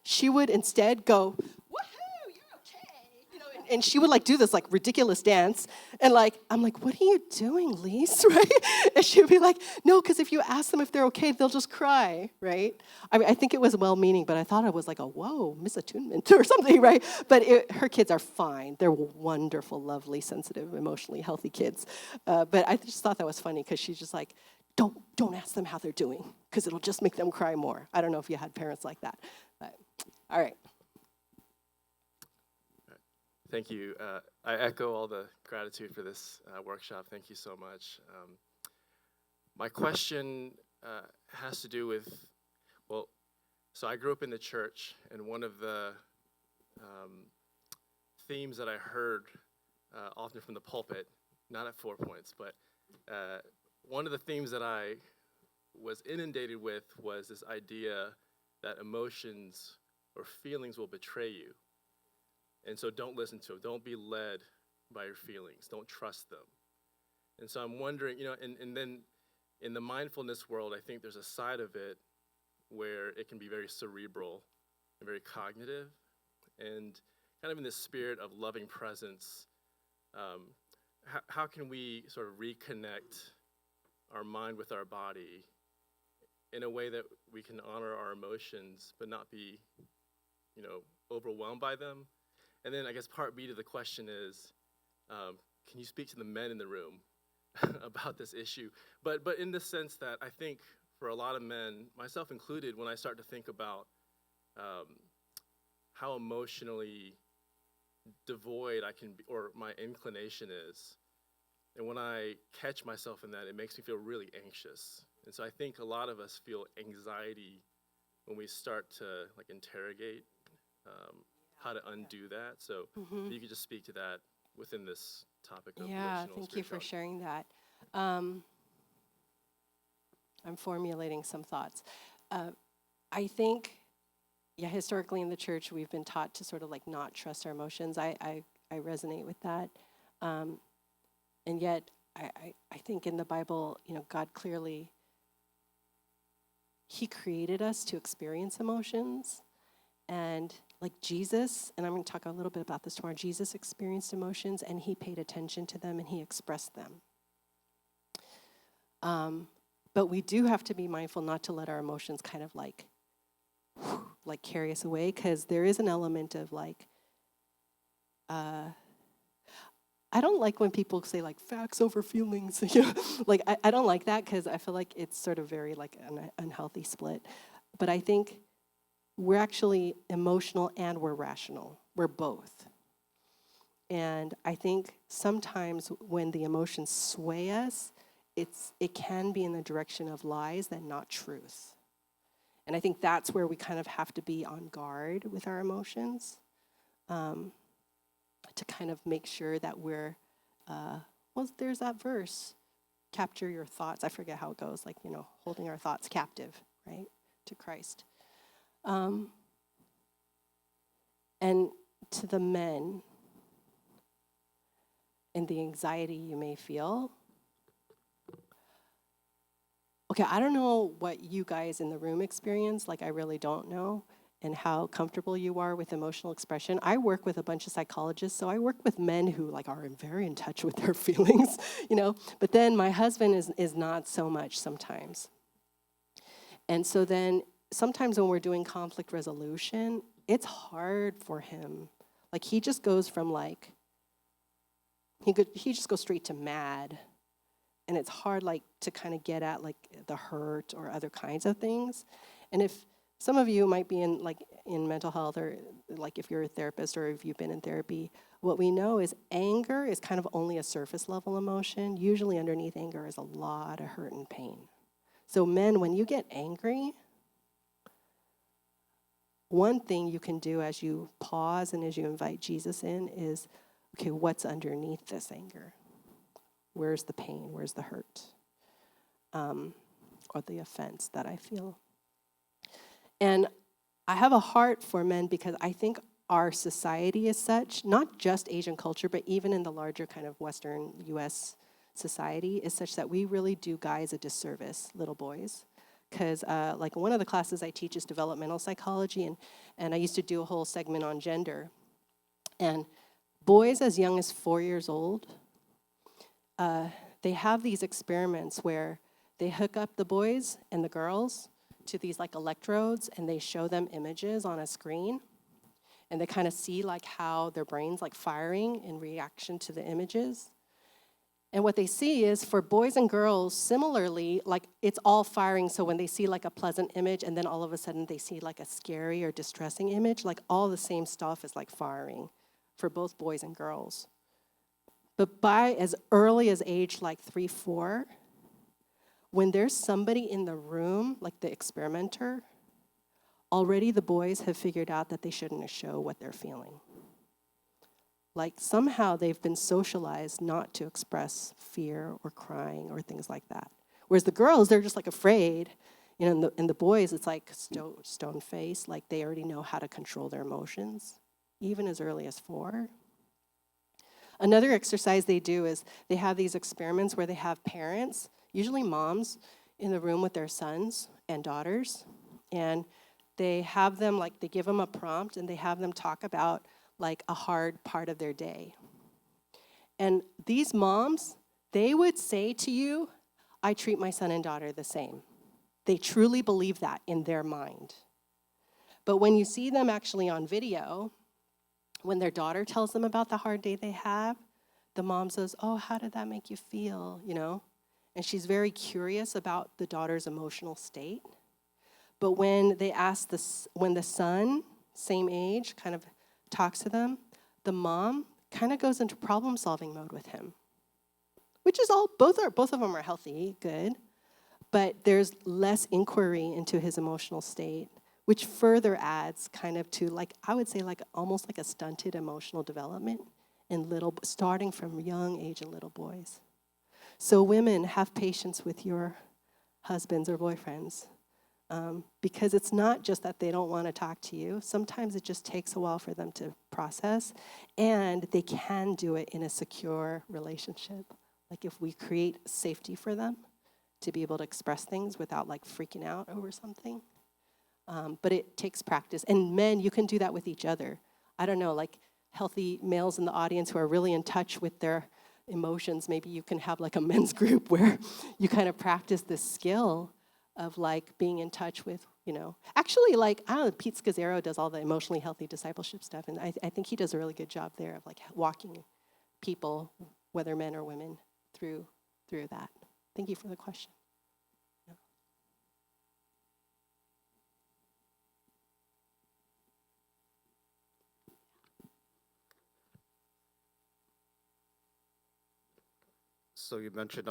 she would instead go, woohoo, you're okay. And she would do this ridiculous dance. And I'm like, what are you doing, Lise, right? And she would be like, no, because if you ask them if they're okay, they'll just cry, right? I think it was well-meaning, but I thought it was like a, whoa, misattunement or something, right? But her kids are fine. They're wonderful, lovely, sensitive, emotionally healthy kids. But I just thought that was funny because she's just like, don't ask them how they're doing because it'll just make them cry more. I don't know if you had parents like that. But, all right. Thank you. I echo all the gratitude for this workshop. Thank you so much. My question has to do with, so I grew up in the church, and one of the themes that I heard often from the pulpit, not at 4 Points, but one of the themes that I was inundated with was this idea that emotions or feelings will betray you. And so don't listen to them. Don't be led by your feelings. Don't trust them. And so I'm wondering, and then in the mindfulness world, I think there's a side of it where it can be very cerebral and very cognitive. And kind of in this spirit of loving presence, how can we sort of reconnect our mind with our body in a way that we can honor our emotions but not be, overwhelmed by them? And then I guess part B to the question is, can you speak to the men in the room about this issue? But in the sense that I think for a lot of men, myself included, when I start to think about how emotionally devoid I can be, or my inclination is, and when I catch myself in that, it makes me feel really anxious. And so I think a lot of us feel anxiety when we start to interrogate how to undo that. So if you could just speak to that within this topic of relational Thank you for spirituality. sharing that. I'm formulating some thoughts. I think, historically in the church, we've been taught to sort of not trust our emotions. I resonate with that. And yet, I think in the Bible, God clearly, He created us to experience emotions. And Jesus, and I'm going to talk a little bit about this tomorrow, Jesus experienced emotions and He paid attention to them and He expressed them. But we do have to be mindful not to let our emotions kind of carry us away, because there is an element of I don't like when people say facts over feelings. I don't like that because I feel like it's sort of very an unhealthy split. But I think we're actually emotional and we're rational. We're both. And I think sometimes when the emotions sway us, it can be in the direction of lies and not truth. And I think that's where we kind of have to be on guard with our emotions, to kind of make sure that we're, there's that verse, capture your thoughts. I forget how it goes, holding our thoughts captive, right, to Christ. And to the men and the anxiety you may feel. Okay, I don't know what you guys in the room experience, I really don't know, and how comfortable you are with emotional expression. I work with a bunch of psychologists, so I work with men who are very in touch with their feelings, But then my husband is not so much sometimes. And so then sometimes when we're doing conflict resolution, it's hard for him. Like he just goes from like, he just goes straight to mad. And it's hard like to kind of get at like the hurt or other kinds of things. And if some of you might be in mental health, or like if you're a therapist or if you've been in therapy, what we know is anger is kind of only a surface level emotion. Usually underneath anger is a lot of hurt and pain. So men, when you get angry, one thing you can do as you pause and as you invite Jesus in is, okay, what's underneath this anger? Where's the pain? Where's the hurt? Or the offense that I feel? And I have a heart for men because I think our society is such, not just Asian culture, but even in the larger kind of Western US society, is such that we really do guys a disservice, little boys. Because like one of the classes I teach is developmental psychology, and I used to do a whole segment on gender. And boys as young as 4 years old, they have these experiments where they hook up the boys and the girls to these like electrodes, and they show them images on a screen, and they kind of see like how their brain's like firing in reaction to the images. And what they see is for boys and girls, similarly, like it's all firing. So when they see like a pleasant image and then all of a sudden they see like a scary or distressing image, like all the same stuff is like firing for both boys and girls. But by as early as age like 3, 4, when there's somebody in the room, like the experimenter, already the boys have figured out that they shouldn't show what they're feeling. Like somehow they've been socialized not to express fear or crying or things like that. Whereas the girls, they're just like afraid. You know, and the boys, it's like stone face, like they already know how to control their emotions, even as early as 4. Another exercise they do is they have these experiments where they have parents, usually moms, in the room with their sons and daughters, and they have them, like they give them a prompt and they have them talk about like a hard part of their day. And these moms, they would say to you, I treat my son and daughter the same. They truly believe that in their mind. But when you see them actually on video, when their daughter tells them about the hard day they have, the mom says, oh, how did that make you feel, you know? And she's very curious about the daughter's emotional state. But when they ask when the son, same age, kind of talks to them, the mom kind of goes into problem-solving mode with him, which is both of them are healthy, good, but there's less inquiry into his emotional state, which further adds kind of to like, I would say like almost like a stunted emotional development starting from young age in little boys. So women, have patience with your husbands or boyfriends. Because it's not just that they don't want to talk to you. Sometimes it just takes a while for them to process, and they can do it in a secure relationship. Like if we create safety for them to be able to express things without like freaking out over something. But it takes practice. And men, you can do that with each other. I don't know, like healthy males in the audience who are really in touch with their emotions, maybe you can have like a men's group where you kind of practice this skill of like being in touch with, you know, actually like, I don't know, Pete Scazzaro does all the emotionally healthy discipleship stuff, and I think he does a really good job there of like walking people, whether men or women, through that. Thank you for the question. Yeah. So you mentioned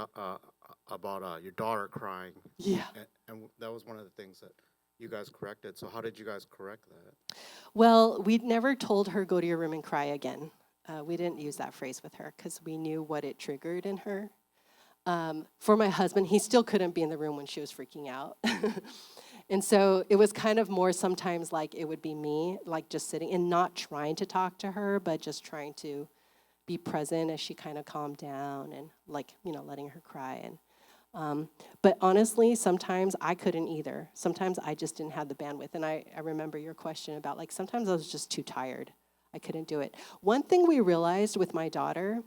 about your daughter crying. Yeah. And that was one of the things that you guys corrected. So how did you guys correct that? Well, we'd never told her, go to your room and cry again. We didn't use that phrase with her because we knew what it triggered in her. For my husband, he still couldn't be in the room when she was freaking out. And so it was kind of more sometimes like it would be me, like just sitting and not trying to talk to her, but just trying to be present as she kind of calmed down and like, you know, letting her cry. And but honestly, sometimes I couldn't either. Sometimes I just didn't have the bandwidth. And I remember your question about like sometimes I was just too tired. I couldn't do it. One thing we realized with my daughter,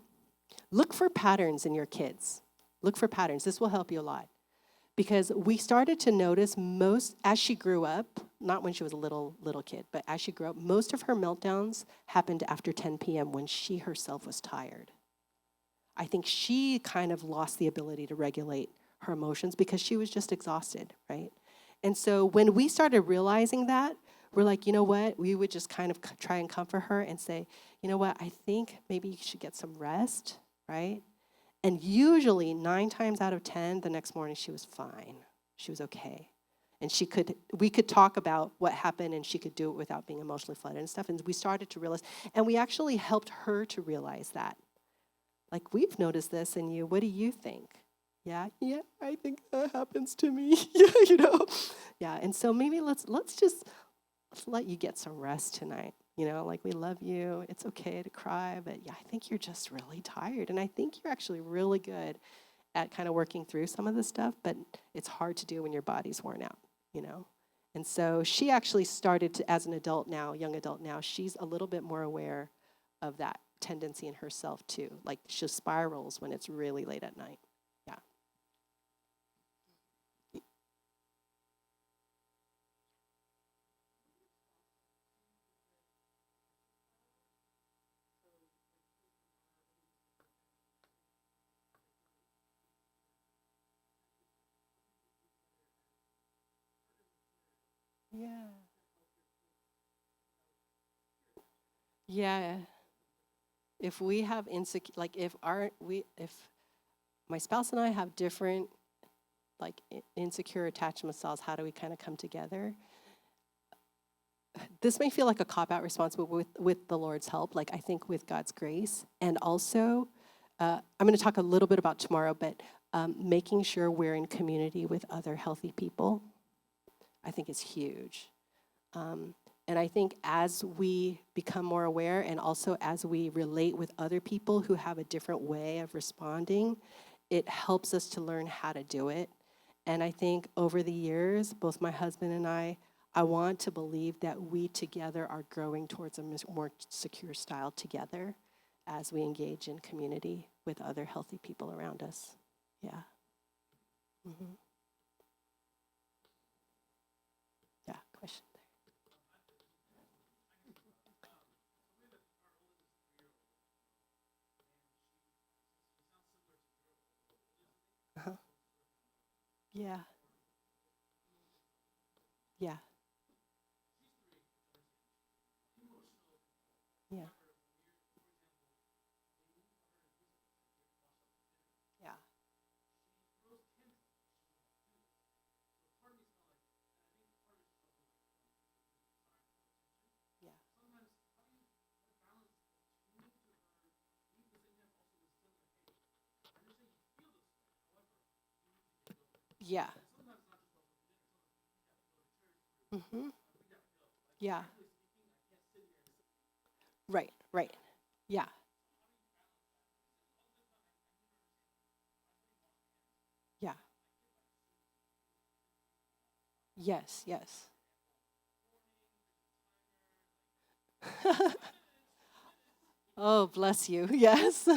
look for patterns in your kids. Look for patterns. This will help you a lot. because we started to notice most, as she grew up, not when she was a little kid, but as she grew up, most of her meltdowns happened after 10 p.m. when she herself was tired. I think she kind of lost the ability to regulate her emotions because she was just exhausted, right? And so when we started realizing that, we're like, you know what? We would just kind of try and comfort her and say, you know what? I think maybe you should get some rest, right? And usually 9 times out of 10, the next morning she was fine. She was okay. And we could talk about what happened and she could do it without being emotionally flooded and stuff. And we started to realize, and we actually helped her to realize that. Like, we've noticed this in you. What do you think? Yeah, I think that happens to me. Yeah, Yeah, and so maybe let's let you get some rest tonight. Like, we love you. It's okay to cry, but yeah, I think you're just really tired. And I think you're actually really good at kind of working through some of this stuff, but it's hard to do when your body's worn out, And so she actually started to, as an adult now, young adult now, she's a little bit more aware of that tendency in herself too. Like, she spirals when it's really late at night. Yeah. Yeah. Yeah. If we have like if my spouse and I have different like insecure attachment styles, how do we kind of come together? This may feel like a cop-out response, but with the Lord's help, like I think with God's grace, and also I'm going to talk a little bit about tomorrow, but making sure we're in community with other healthy people, I think is huge. And I think as we become more aware and also as we relate with other people who have a different way of responding, it helps us to learn how to do it. And I think over the years, both my husband and I want to believe that we together are growing towards a more secure style together as we engage in community with other healthy people around us. Yeah. Mm-hmm. Yeah, question. Uh-huh. Yeah. Yeah. Yeah. Yeah. Yeah. Mm-hmm. Yeah. Right, right. Yeah. Yeah. Yes, yes. Oh, bless you. Yes.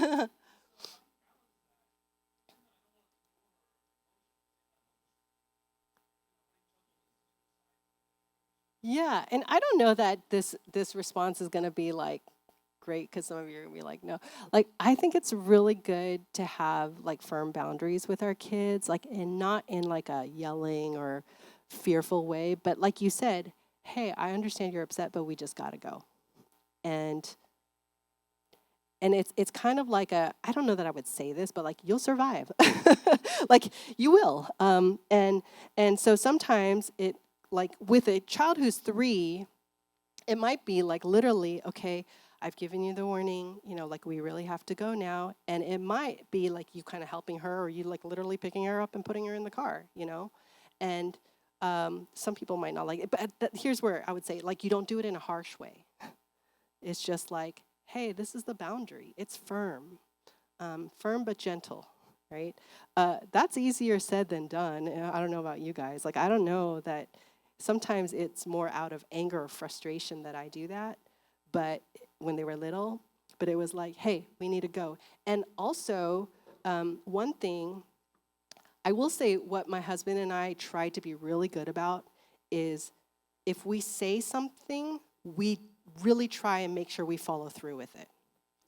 Yeah, and I don't know that this response is going to be like great because some of you are going to be like, no. Like, I think it's really good to have like firm boundaries with our kids, like, and not in like a yelling or fearful way, but like you said, hey, I understand you're upset, but we just got to go. And it's kind of like I don't know that I would say this, but like, you'll survive. Like, you will. And so sometimes it, like with a child who's 3, it might be like literally, okay, I've given you the warning, like, we really have to go now. And it might be like you kind of helping her, or you like literally picking her up and putting her in the car, And some people might not like it, but here's where I would say, like, you don't do it in a harsh way. It's just like, hey, this is the boundary. It's firm, firm but gentle, right? That's easier said than done. I don't know about you guys. Like, I don't know that sometimes it's more out of anger or frustration that I do that. But when they were little, but it was like, hey, we need to go. And also, one thing I will say what my husband and I tried to be really good about is if we say something, we really try and make sure we follow through with it.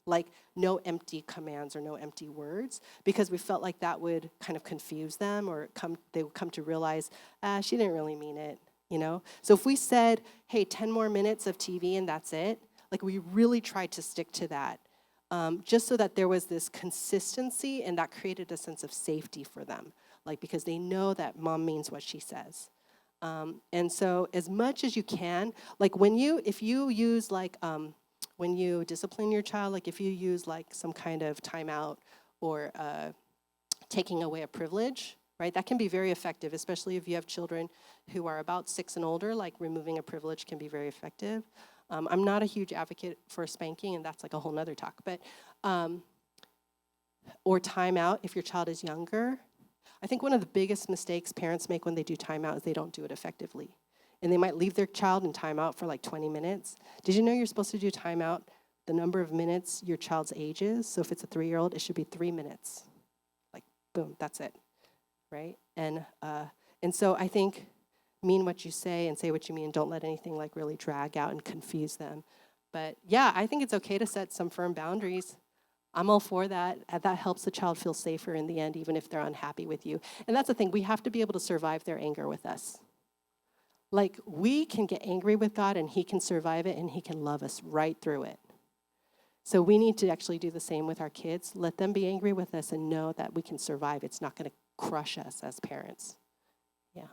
Like no empty commands or no empty words, because we felt like that would kind of confuse them, or they would come to realize, she didn't really mean it, you know? So if we said, hey, 10 more minutes of TV and that's it, like we really tried to stick to that, just so that there was this consistency, and that created a sense of safety for them, like because they know that mom means what she says. And so as much as you can, like if you use like, when you discipline your child, like if you use like some kind of timeout or taking away a privilege, right? That can be very effective, especially if you have children who are about 6 and older, like removing a privilege can be very effective. I'm not a huge advocate for spanking, and that's like a whole nother talk, but, or timeout if your child is younger. I think one of the biggest mistakes parents make when they do timeout is they don't do it effectively. And they might leave their child in timeout for like 20 minutes. Did you know you're supposed to do timeout the number of minutes your child's age is? So if it's a 3-year-old, it should be 3 minutes. Like, boom, that's it, right? And so I think mean what you say and say what you mean. Don't let anything like really drag out and confuse them. But yeah, I think it's okay to set some firm boundaries. I'm all for that. That helps the child feel safer in the end, even if they're unhappy with you. And that's the thing. We have to be able to survive their anger with us. Like, we can get angry with God, and he can survive it, and he can love us right through it. So we need to actually do the same with our kids. Let them be angry with us and know that we can survive. It's not going to crush us as parents. Yeah.